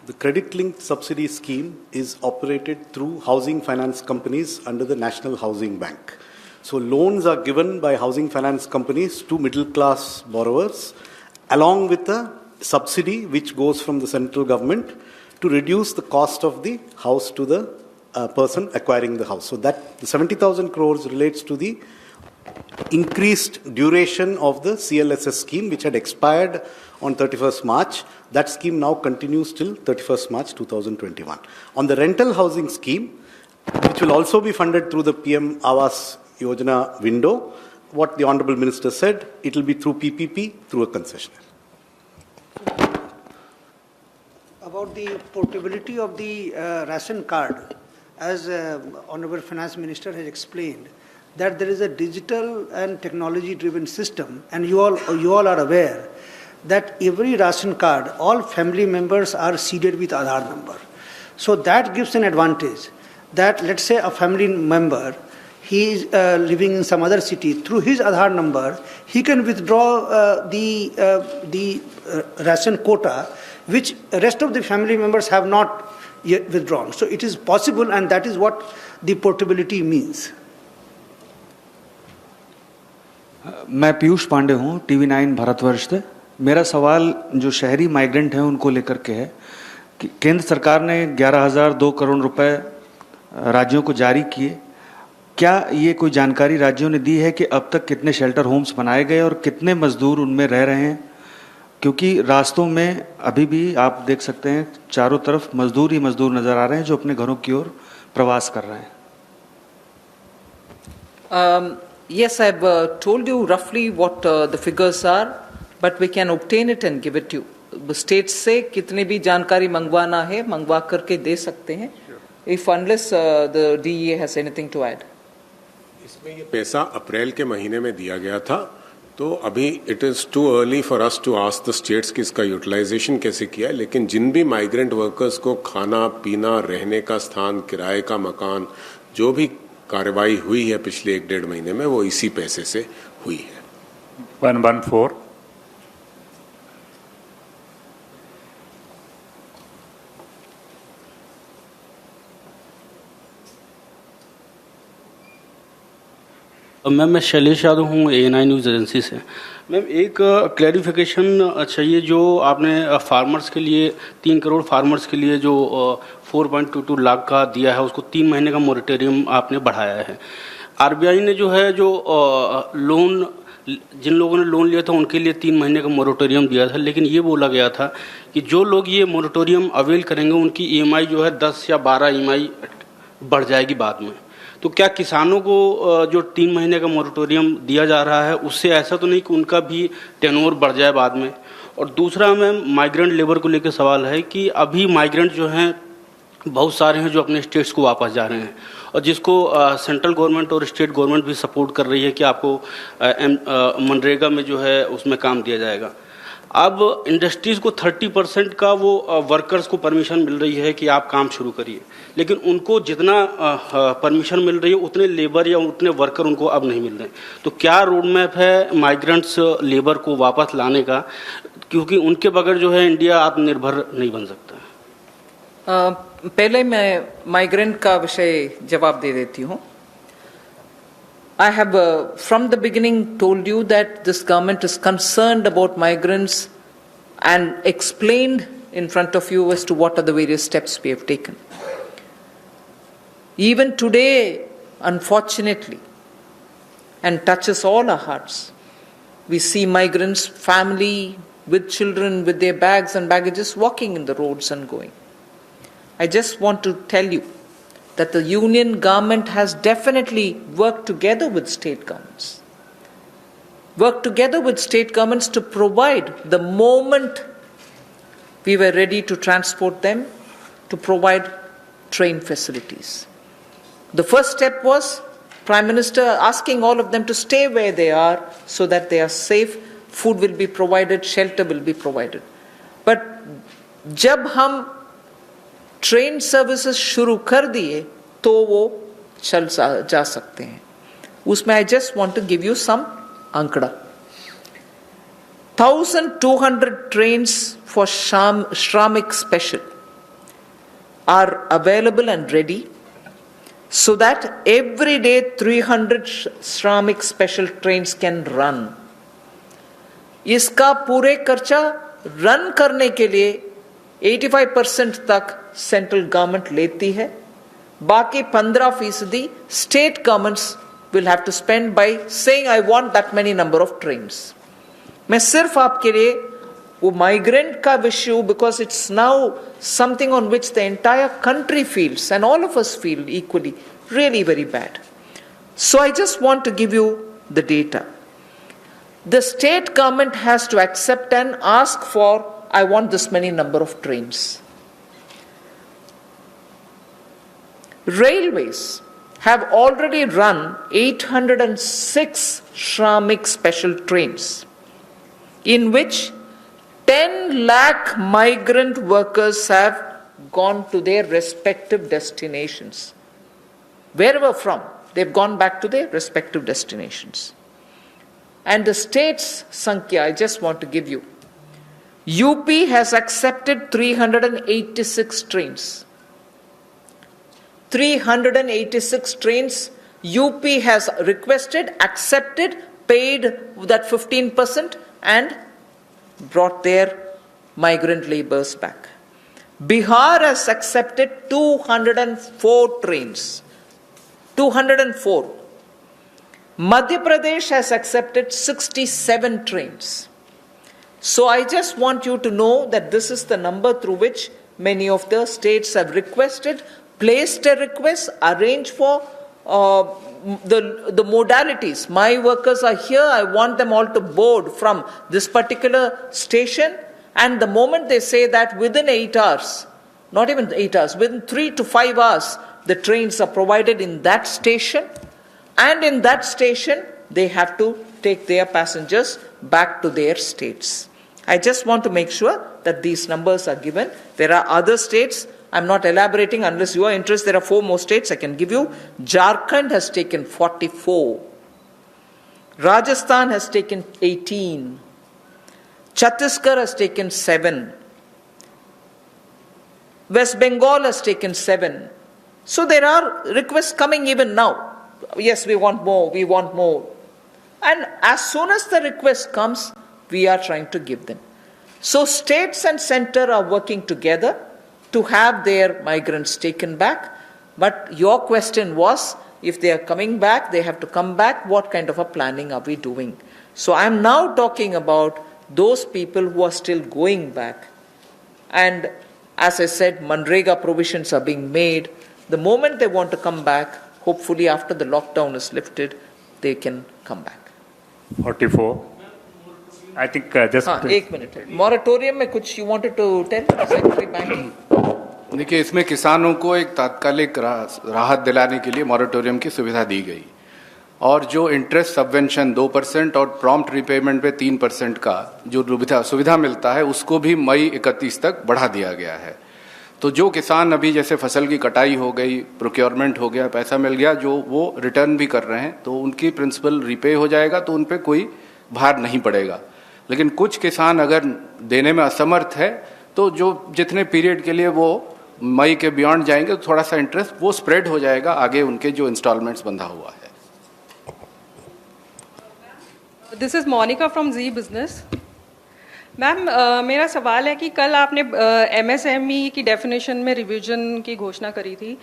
The credit-linked subsidy scheme is operated through housing finance companies under the National Housing Bank. So loans are given by housing finance companies to middle-class borrowers, along with a subsidy which goes from the central government to reduce the cost of the house to the person acquiring the house. So that the 70,000 crores relates to the increased duration of the CLSS scheme, which had expired on 31st March. That scheme now continues till 31st March 2021. On the rental housing scheme, which will also be funded through the PM Awas Yojana window, what the Honorable Minister said, it will be through PPP, through a concessionaire. About the portability of the ration card, as Honorable Finance Minister has explained, that there is a digital and technology-driven system, and you all are aware that every ration card, all family members are seeded with Aadhaar number. So that gives an advantage that, let's say, a family member, he is living in some other city, through his Aadhaar number, he can withdraw the ration quota, which rest of the family members have not yet withdrawn. So it is possible, and that is what the portability means. मैं पीयूष पांडे हूँ, TV9 Bharatvarsh से। मेरा सवाल जो शहरी migrant हैं उनको लेकर के है कि केंद्र सरकार ने 11,002 करोड़ रुपए राज्यों को जारी किए। क्या ये कोई जानकारी राज्यों ने दी है कि अब तक कितने शेल्टर होम्स बनाए गए और कितने मजदूर उनमें रह रहे हैं? क्योंकि रास्तों में अभी भी आप देख सकते हैं चारों तरफ मजदूर ही मजदूर नजर आ रहे हैं जो अपने घरों की ओर प्रवास कर रहे हैं। Yes, I've told you roughly what the figures are, but we can obtain it and give it to you. States से कितने भी जानकारी मंगवाना है मंगवा करके दे सकते हैं. If unless the DEA has anything to add. इसमें ये पैसा अप्रैल के महीने में दिया गया था, तो अभी it is too early for us to ask the states कि इसका यूटिलाइजेशन कैसे किया है. लेकिन जिन भी माइग्रेंट वर्कर्स को खाना पीना, रहने का स्थान, किराए का मकान, जो भी कार्रवाई हुई है पिछले 1-1.5 महीने में, वो इसी पैसे से हुई है. 114. मैम, मैं शैलेश यादव हूँ, ANI न्यूज़ एजेंसी से. मैम, एक क्लैरिफिकेशन चाहिए. जो आपने फार्मर्स के लिए 3 करोड़ फार्मर्स के लिए जो 4.22 लाख का दिया है, उसको 3 महीने का मोरेटोरियम आपने बढ़ाया है. RBI ने जो है जो लोन, जिन लोगों ने लोन लिया था उनके लिए 3 महीने का मोरेटोरियम दिया था, लेकिन ये बोला गया था कि जो लोग ये मोरेटोरियम अवेल करेंगे उनकी EMI जो है 10 या 12 EMI बढ़ जाएगी बाद में. तो क्या किसानों को जो 3 महीने का मोरेटोरियम दिया जा रहा है उससे ऐसा तो नहीं कि उनका भी टेन्योर बढ़ जाए बाद में? और दूसरा मैम, माइग्रेंट लेबर को लेकर सवाल है कि अभी माइग्रेंट जो हैं बहुत सारे हैं जो अपने स्टेट्स को वापस जा रहे हैं, और जिसको सेंट्रल गवर्नमेंट और स्टेट गवर्नमेंट भी सपोर्ट कर रही है कि आपको मनरेगा में जो है उसमें काम दिया जाएगा. अब इंडस्ट्रीज़ को 30% का वो वर्कर्स को परमिशन मिल रही है कि आप काम शुरू करिए, लेकिन उनको जितना परमिशन मिल रही है उतने लेबर या उतने वर्कर उनको अब नहीं मिल रहे. तो क्या रोड मैप है माइग्रेंट्स लेबर को वापस लाने का, क्योंकि उनके बगैर जो है इंडिया आत्मनिर्भर नहीं बन सकता? पहले मैं माइग्रेंट का विषय जवाब दे देती हूँ. I have from the beginning told you that this government is concerned about migrants and explained in front of you as to what are the various steps we have taken. Even today, unfortunately, and touches all our hearts, We see migrants, family with children, with their bags and baggages, walking in the roads and going. I just want to tell you that the union government has definitely worked together with state governments. Worked together with state governments to provide, the moment we were ready to transport them, to provide train facilities. The first step was Prime Minister asking all of them to stay where they are so that they are safe, food will be provided, shelter will be provided. But जब हम train services शुरू कर दिए तो वो चल जा सकते हैं. उसमें I just want to give you some आंकड़ा. 1200 trains for Shramik Special are available and ready, so that every day 300 Shramik Special trains can run. इसका पूरे खर्चा रन करने के लिए 85% तक सेंट्रल गवर्नमेंट लेती है, बाकी 15% state governments will have to spend by saying I want that many number of trains. मैं सिर्फ आपके लिए वो माइग्रेंट का विषय, because it's now something on which the entire country feels and all of us feel equally really very bad. So I just want to give you the data. The state government has to accept and ask for, I want this many number of trains. Railways have already run 806 Shramik special trains, in which 10 lakh migrant workers have gone to their respective destinations. Wherever from, they've gone back to their respective destinations. And the state's Sankhya, I just want to give you. UP has accepted 386 trains. 386 trains UP has requested, accepted, paid that 15% and brought their migrant laborers back. Bihar has accepted 204 trains. 204. Madhya Pradesh has accepted 67 trains. So I just want you to know that this is the number through which many of the states have requested, placed a request, arranged for the modalities. My workers are here, I want them all to board from this particular station, and the moment they say that, within 8 hours, not even 8 hours, within 3 to 5 hours, the trains are provided in that station, and in that station they have to take their passengers back to their states. I just want to make sure that these numbers are given. There are other states, I'm not elaborating unless you are interested. There are 4 more states I can give you. Jharkhand has taken 44. Rajasthan has taken 18. Chhattisgarh has taken 7. West Bengal has taken 7. So there are requests coming even now. Yes, we want more, we want more. And as soon as the request comes, we are trying to give them. So states and center are working together to have their migrants taken back. But your question was, if they are coming back, they have to come back, what kind of a planning are we doing? So I am now talking about those people who are still going back. And as I said, Manrega provisions are being made. The moment they want to come back, hopefully after the lockdown is lifted, they can come back. 44. I think just... एक minute. Moratorium में कुछ you wanted to tell? Secretary Banking? देखिए, इसमें किसानों को एक तात्कालिक राहत दिलाने के लिए मॉरेटोरियम की सुविधा दी गई, और जो इंटरेस्ट सबवेंशन 2% और प्रॉम्प्ट रिपेमेंट पे 3% का जो सुविधा मिलता है, उसको भी मई 31 तक बढ़ा दिया गया है. तो जो किसान अभी जैसे फसल की कटाई हो गई, प्रोक्योरमेंट हो गया, पैसा मिल गया, जो वो रिटर्न भी कर रहे हैं, तो उनकी प्रिंसिपल रिपे हो जाएगा, तो उन पर कोई भार नहीं पड़ेगा. लेकिन कुछ किसान अगर देने में असमर्थ है, तो जो जितने पीरियड के लिए वो मई के बियॉन्ड जाएंगे, तो थोड़ा सा इंटरेस्ट वो स्प्रेड हो जाएगा आगे उनके जो इंस्टॉलमेंट्स बंधा हुआ है. This is Monica from Zee Business. Ma'am, मेरा सवाल है कि कल आपने एमएसएमई की डेफिनेशन में रिवीजन की घोषणा करी थी,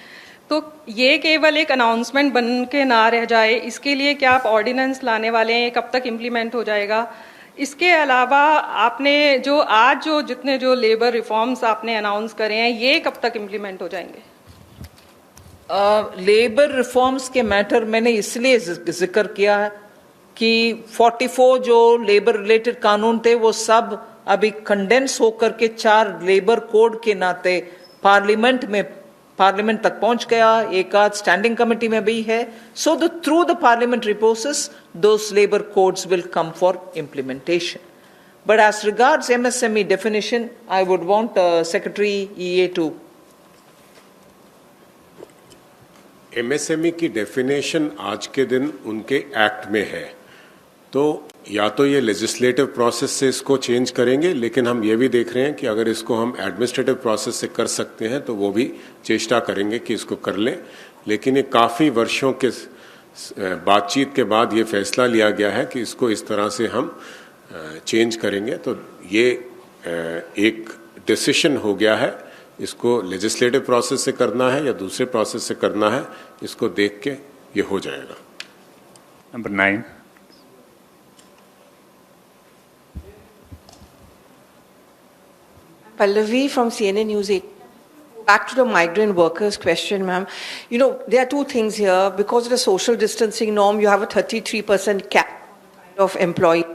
तो ये केवल एक अनाउंसमेंट बन के ना रह जाए, इसके लिए क्या आप ऑर्डिनेंस लाने वाले हैं? कब तक इम्प्लीमेंट हो जाएगा? इसके अलावा आपने जो जितने लेबर रिफॉर्म्स आपने अनाउंस करे हैं, ये कब तक इम्प्लीमेंट हो जाएंगे? लेबर रिफॉर्म्स के मैटर मैंने इसलिए जिक्र किया है कि 44 जो लेबर रिलेटेड कानून थे वो सब अभी कंडेंस होकर के 4 लेबर कोड के नाते पार्लियामेंट तक पहुंच गया, एक आध स्टैंडिंग कमेटी में भी है. So through the parliamentary process those labor codes will come for implementation. But as regards MSME definition, I would want Secretary EA to. MSME की डेफिनेशन आज के दिन उनके एक्ट में है, तो या तो ये लेजिस्लेटिव प्रोसेस से इसको चेंज करेंगे, लेकिन हम ये भी देख रहे हैं कि अगर इसको हम एडमिनिस्ट्रेटिव प्रोसेस से कर सकते हैं तो वो भी चेष्टा करेंगे कि इसको कर लें. लेकिन ये काफ़ी वर्षों के बातचीत के बाद ये फैसला लिया गया है कि इसको इस तरह से हम चेंज करेंगे. तो ये एक डिसीजन हो गया है, इसको लेजिस्लेटिव प्रोसेस से करना है या दूसरे प्रोसेस से करना है, इसको देख के ये हो जाएगा. Number 9. Pallavi from CNN News 8. Back to the migrant workers question, ma'am. You know, there are two things here. Because of the social distancing norm, you have a 33% cap of employee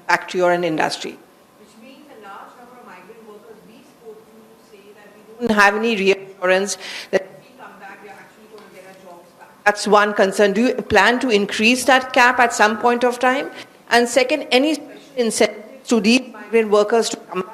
factory or an industry. Which means a large number of migrant workers we spoke to say that we don't have any reassurance that if we come back, we are actually going to get our jobs back. That's one concern. Do you plan to increase that cap at some point of time? And second, any special incentives to these migrant workers to come back?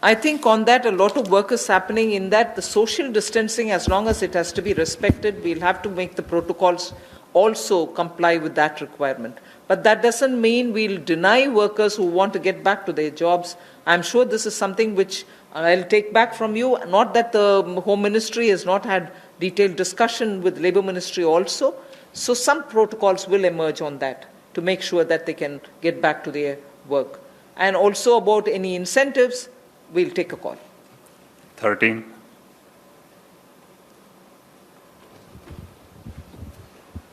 I think on that a lot of work is happening in that the social distancing, as long as it has to be respected, we'll have to make the protocols also comply with that requirement. But that doesn't mean we'll deny workers who want to get back to their jobs. I'm sure this is something which I'll take back from you. Not that the Home Ministry has not had detailed discussion with Labour Ministry also. So some protocols will emerge on that to make sure that they can get back to their work. And also about any incentives, we'll take a call. 13.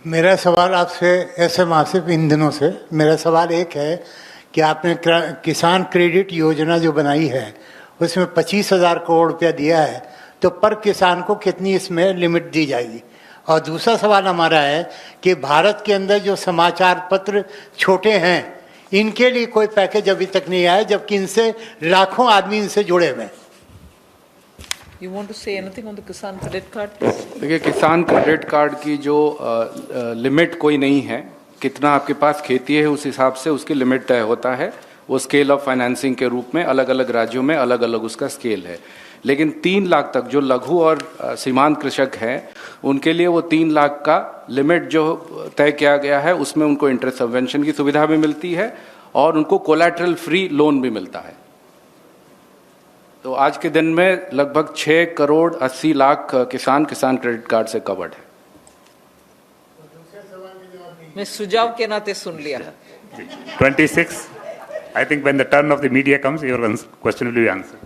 मेरा सवाल आपसे ऐसे मासिक इन दिनों से मेरा सवाल एक है कि आपने किसान क्रेडिट योजना जो बनाई है उसमें 25,000 करोड़ रुपया दिया है, तो पर किसान को कितनी इसमें लिमिट दी जाएगी? और दूसरा सवाल हमारा है कि भारत के अंदर जो समाचार पत्र छोटे हैं इनके लिए कोई पैकेज अभी तक नहीं आया, जबकि इनसे लाखों आदमी इनसे जुड़े हुए हैं. You want to say anything on the Kisan credit card? देखिए, किसान क्रेडिट कार्ड की जो लिमिट कोई नहीं है, कितना आपके पास खेती है उस हिसाब से उसकी लिमिट तय होता है. वो स्केल ऑफ फाइनेंसिंग के रूप में अलग अलग राज्यों में अलग अलग उसका स्केल है. लेकिन 3 लाख तक जो लघु और सीमांत कृषक हैं उनके लिए वो 3 लाख का लिमिट जो तय किया गया है उसमें उनको इंटरेस्ट सबवेंशन की सुविधा भी मिलती है और उनको कोलैटरल फ्री लोन भी मिलता है. तो आज के दिन में लगभग 6 करोड़ 80 लाख किसान क्रेडिट कार्ड से कवर्ड है. मैं सुझाव के नाते सुन लिया. 26. I think when the turn of the media comes, your question will be answered.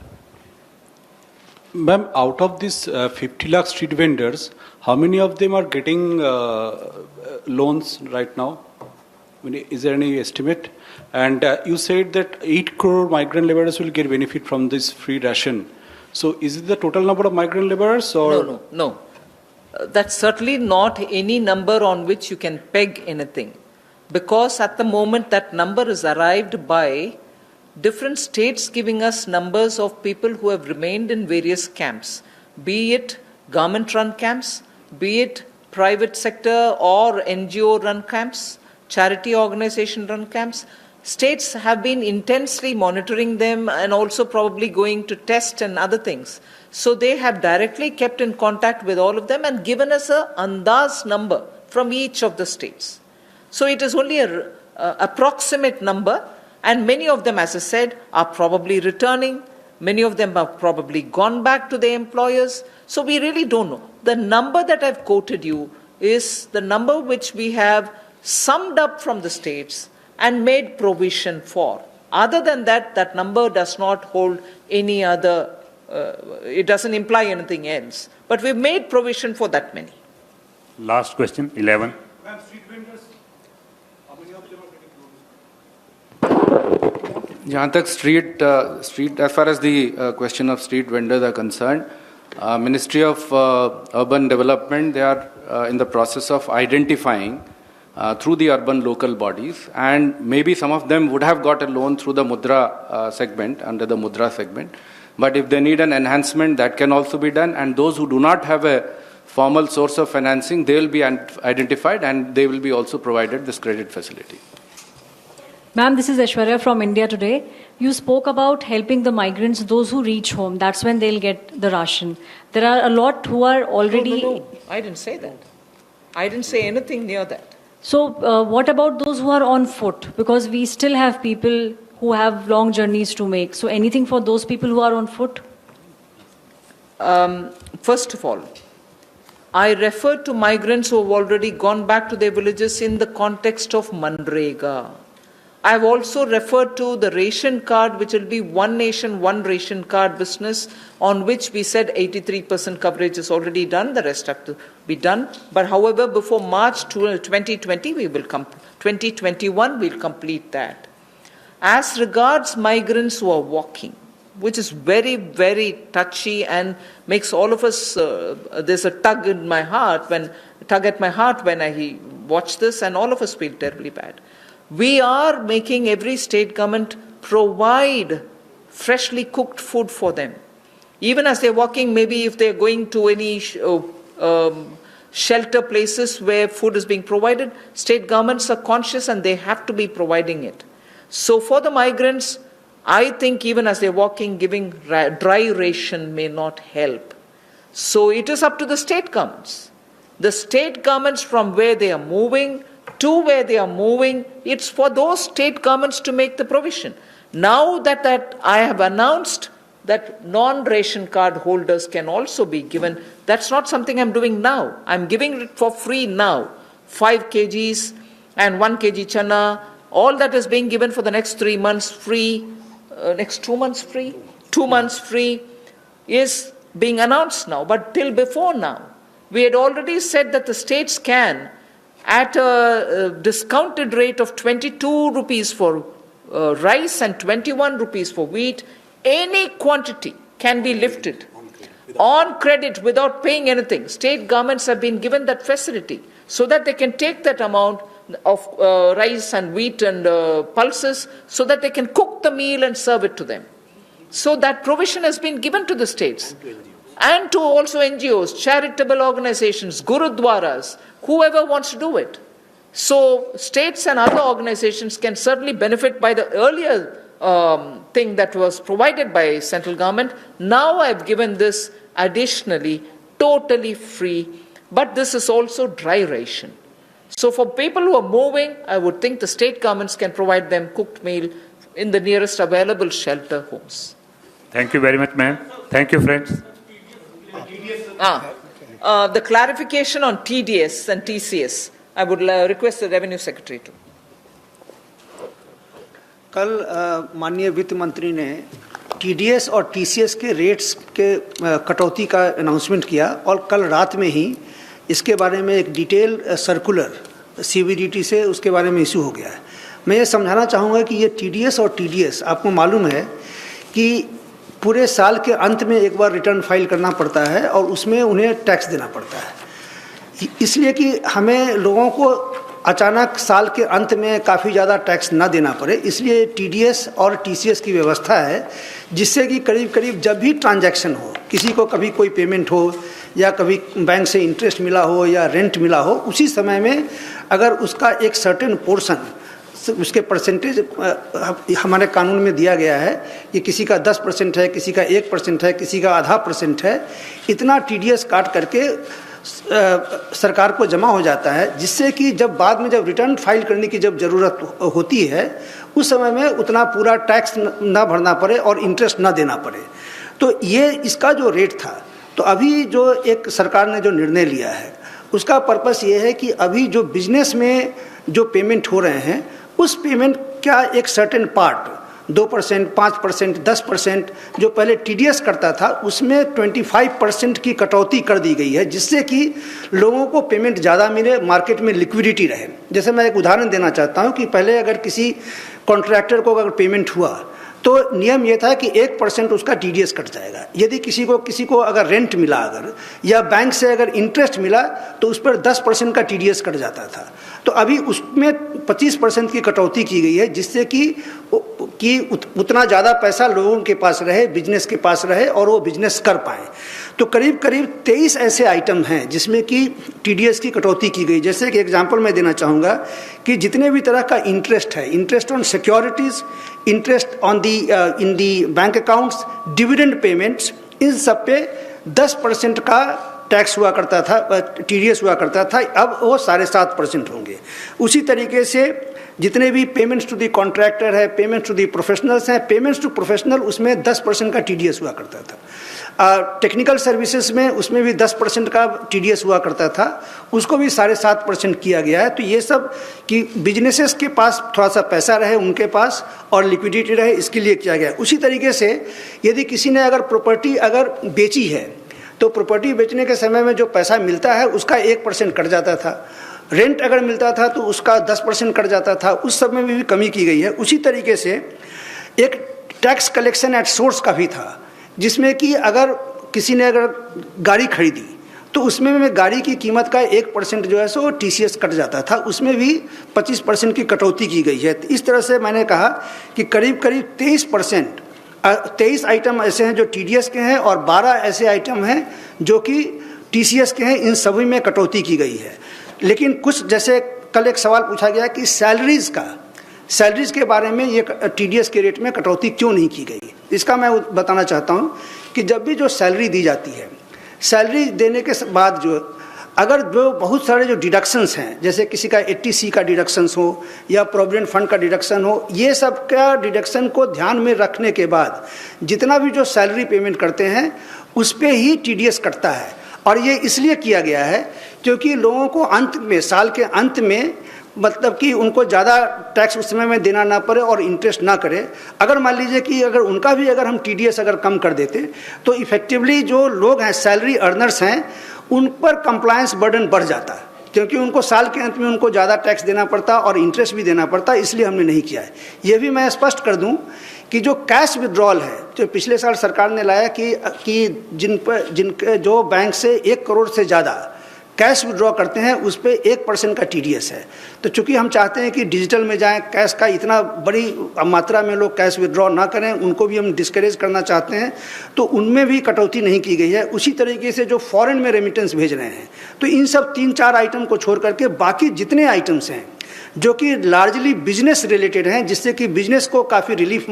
Ma'am, out of these 50 lakh street vendors, how many of them are getting loans right now? Is there any estimate? And you said that 8 crore migrant laborers will get benefit from this free ration. So is it the total number of migrant laborers? Or? No. That's certainly not any number on which you can peg anything. Because at the moment that number is arrived by different states giving us numbers of people who have remained in various camps, be it government-run camps, be it private sector or NGO-run camps, charity organization-run camps. States have been intensely monitoring them and also probably going to test and other things. So they have directly kept in contact with all of them and given us an andaz number from each of the states. So it is only an approximate number, and many of them, as I said, are probably returning. Many of them have probably gone back to their employers. So we really don't know. The number that I've quoted you is the number which we have summed up from the states and made provision for. Other than that, that number does not hold any other it doesn't imply anything else. But we've made provision for that many. Last question, 11. जहाँ तक street as far as the question of street vendors are concerned, Ministry of Urban Development, they are in the process of identifying through the urban local bodies, and maybe some of them would have got a loan through the Mudra segment, under the Mudra segment. But if they need an enhancement, that can also be done. And those who do not have a formal source of financing, they will be identified and they will be also provided this credit facility. Ma'am, this is Aishwarya from India Today. You spoke about helping the migrants, those who reach home. That's when they'll get the ration. There are a lot who are already... No, I didn't say that. I didn't say anything near that. So what about those who are on foot? Because we still have people who have long journeys to make. So anything for those people who are on foot? First of all, I referred to migrants who have already gone back to their villages in the context of Manrega. I have also referred to the ration card, which will be one nation, one ration card business, on which we said 83% coverage is already done, the rest have to be done. But however, before March 2020, 2021, we'll complete that. As regards migrants who are walking, which is very, very touchy and makes all of us, there's a tug at my heart when I watch this, and all of us feel terribly bad. We are making every state government provide freshly cooked food for them. Even as they're walking, maybe if they're going to any shelter places where food is being provided, state governments are conscious and they have to be providing it. So for the migrants, I think even as they're walking, giving dry ration may not help. So it is up to the state governments. The state governments, from where they are moving to where they are moving, it's for those state governments to make the provision. Now that I have announced that non-ration card holders can also be given, that's not something I'm doing now. I'm giving it for free now. 5 kgs and 1 kg chana, all that is being given for the next 3 months free, next 2 months free, 2 months free is being announced now. But till before now, we had already said that the states can, at a discounted rate of 22 rupees for rice and 21 rupees for wheat, any quantity can be lifted on credit without paying anything. State governments have been given that facility so that they can take that amount of rice and wheat and pulses so that they can cook the meal and serve it to them. So that provision has been given to the states and to also NGOs, charitable organizations, gurudwaras, whoever wants to do it. So states and other organizations can certainly benefit by the earlier thing that was provided by central government. Now I've given this additionally, totally free, but this is also dry ration. So for people who are moving, I would think the state governments can provide them cooked meal in the nearest available shelter homes. Thank you very much, ma'am. Thank you, friends. The clarification on TDS and TCS, I would request the Revenue Secretary to. कल माननीय वित्त मंत्री ने TDS और TCS के rates के कटौती का अनाउंसमेंट किया और कल रात में ही इसके बारे में एक डिटेल सर्कुलर CBDT से उसके बारे में इशू हो गया है। मैं ये समझाना चाहूँगा कि ये TDS और TDS आपको मालूम है कि पूरे साल के अंत में एक बार रिटर्न फाइल करना पड़ता है और उसमें उन्हें टैक्स देना पड़ता है, इसलिए कि हमें लोगों को अचानक साल के अंत में काफ़ी ज़्यादा टैक्स ना देना पड़े, इसलिए TDS और TCS की व्यवस्था है जिससे कि करीब करीब जब भी ट्रांजैक्शन हो, किसी को कभी कोई पेमेंट हो या कभी बैंक से इंटरेस्ट मिला हो या रेंट मिला हो, उसी समय में अगर उसका एक सर्टेन पोर्शन उसके परसेंटेज हमारे कानून में दिया गया है कि किसी का 10% है, किसी का 1% है, किसी का आधा % है, इतना TDS काट करके सरकार को जमा हो जाता है, जिससे कि जब बाद में जब रिटर्न फाइल करने की जब ज़रूरत होती है उस समय में उतना पूरा टैक्स ना भरना पड़े और इंटरेस्ट ना देना पड़े। तो ये इसका जो रेट था, तो अभी जो एक सरकार ने जो निर्णय लिया है उसका पर्पस ये है कि अभी जो बिजनेस में जो पेमेंट हो रहे हैं उस पेमेंट का एक सर्टेन पार्ट 2%, 5%, 10%, जो पहले TDS करता था उसमें 25% की कटौती कर दी गई है, जिससे कि लोगों को पेमेंट ज़्यादा मिले, मार्केट में लिक्विडिटी रहे। जैसे मैं एक उदाहरण देना चाहता हूँ कि पहले अगर किसी कॉन्ट्रैक्टर को अगर पेमेंट हुआ तो नियम ये था कि 1% उसका TDS कट जाएगा। यदि किसी को अगर रेंट मिला अगर या बैंक से अगर इंटरेस्ट मिला तो उस पर 10% का TDS कट जाता था। तो अभी उसमें 25% की कटौती की गई है, जिससे कि उतना ज़्यादा पैसा लोगों के पास रहे, बिजनेस के पास रहे और वो बिजनेस कर पाएँ। तो करीब करीब 23 ऐसे आइटम हैं जिसमें कि TDS की कटौती की गई। जैसे कि एग्जांपल मैं देना चाहूँगा कि जितने भी तरह का इंटरेस्ट है, interest on securities, interest on in the bank accounts, dividend payments, इन सब पे 10% का टैक्स हुआ करता था, TDS हुआ करता था, अब वो 7.5% होंगे। उसी तरीके से जितने भी पेमेंट्स टू दी कॉन्ट्रैक्टर है, पेमेंट्स टू दी प्रोफेशनल्स हैं, पेमेंट्स टू प्रोफेशनल उसमें 10% का TDS हुआ करता था। टेक्निकल सर्विसेज में उसमें भी 10% का TDS हुआ करता था, उसको भी 7.5% किया गया है। तो ये सब कि बिजनेसेस के पास थोड़ा सा पैसा रहे उनके पास और लिक्विडिटी रहे, इसके लिए किया गया है। उसी तरीके से यदि किसी ने अगर प्रॉपर्टी अगर बेची है तो प्रॉपर्टी बेचने के समय में जो पैसा मिलता है उसका 1% कट जाता था। रेंट अगर मिलता था तो उसका 10% कट जाता था, उस सब में भी कमी की गई है। उसी तरीके से एक टैक्स कलेक्शन एट सोर्स का भी था, जिसमें कि अगर किसी ने अगर गाड़ी खरीदी तो उसमें में गाड़ी की कीमत का 1% जो है सो TCS कट जाता था, उसमें भी 25% की कटौती की गई है। इस तरह से मैंने कहा कि करीब करीब 23 आइटम ऐसे हैं जो TDS के हैं और 12 ऐसे आइटम हैं जो कि TCS के हैं, इन सभी में कटौती की गई है। लेकिन कुछ, जैसे कल एक सवाल पूछा गया कि सैलरीज के बारे में ये TDS के रेट में कटौती क्यों नहीं की गई, इसका मैं बताना चाहता हूँ कि जब भी जो सैलरी दी जाती है, सैलरी देने के बाद जो अगर जो बहुत सारे जो डिडक्शंस हैं, जैसे किसी का 80C का डिडक्शंस हो या प्रोविडेंट फंड का डिडक्शन हो, ये सब का डिडक्शन को ध्यान में रखने के बाद जितना भी जो सैलरी पेमेंट करते हैं उस पर ही TDS कटता है। और ये इसलिए किया गया है क्योंकि लोगों को अंत में, साल के अंत में, मतलब कि उनको ज़्यादा टैक्स उस समय में देना ना पड़े और इंटरेस्ट ना करे। अगर मान लीजिए कि अगर उनका भी अगर हम TDS अगर कम कर देते तो इफेक्टिवली जो लोग हैं, सैलरी अर्नर्स हैं, उन पर कंप्लायंस बर्डन बढ़ जाता है, क्योंकि उनको साल के अंत में उनको ज़्यादा टैक्स देना पड़ता और इंटरेस्ट भी देना पड़ता, इसलिए हमने नहीं किया है। ये भी मैं स्पष्ट कर दूं कि जो कैश विड्रॉल है, जो पिछले साल सरकार ने लाया कि जिनके जो बैंक से 1 करोड़ से ज़्यादा कैश विड्रॉ करते हैं उस पर 1% का TDS है। तो चूंकि हम चाहते हैं कि डिजिटल में जाएं, कैश का इतना बड़ी मात्रा में लोग कैश विड्रॉ ना करें, उनको भी हम डिस्करेज करना चाहते हैं, तो उनमें भी कटौती नहीं की गई है। उसी तरीके से जो फॉरेन में रेमिटेंस भेज रहे हैं, तो इन सब 3-4 आइटम को छोड़ करके बाकी जितने आइटम्स हैं जो कि लार्जली बिजनेस रिलेटेड हैं, जिससे कि बिजनेस को काफ़ी रिलीफ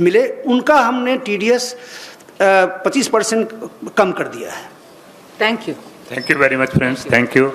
मिले, उनका हमने TDS 25% कम कर दिया है। Thank you. Thank you very much, friends. Thank you.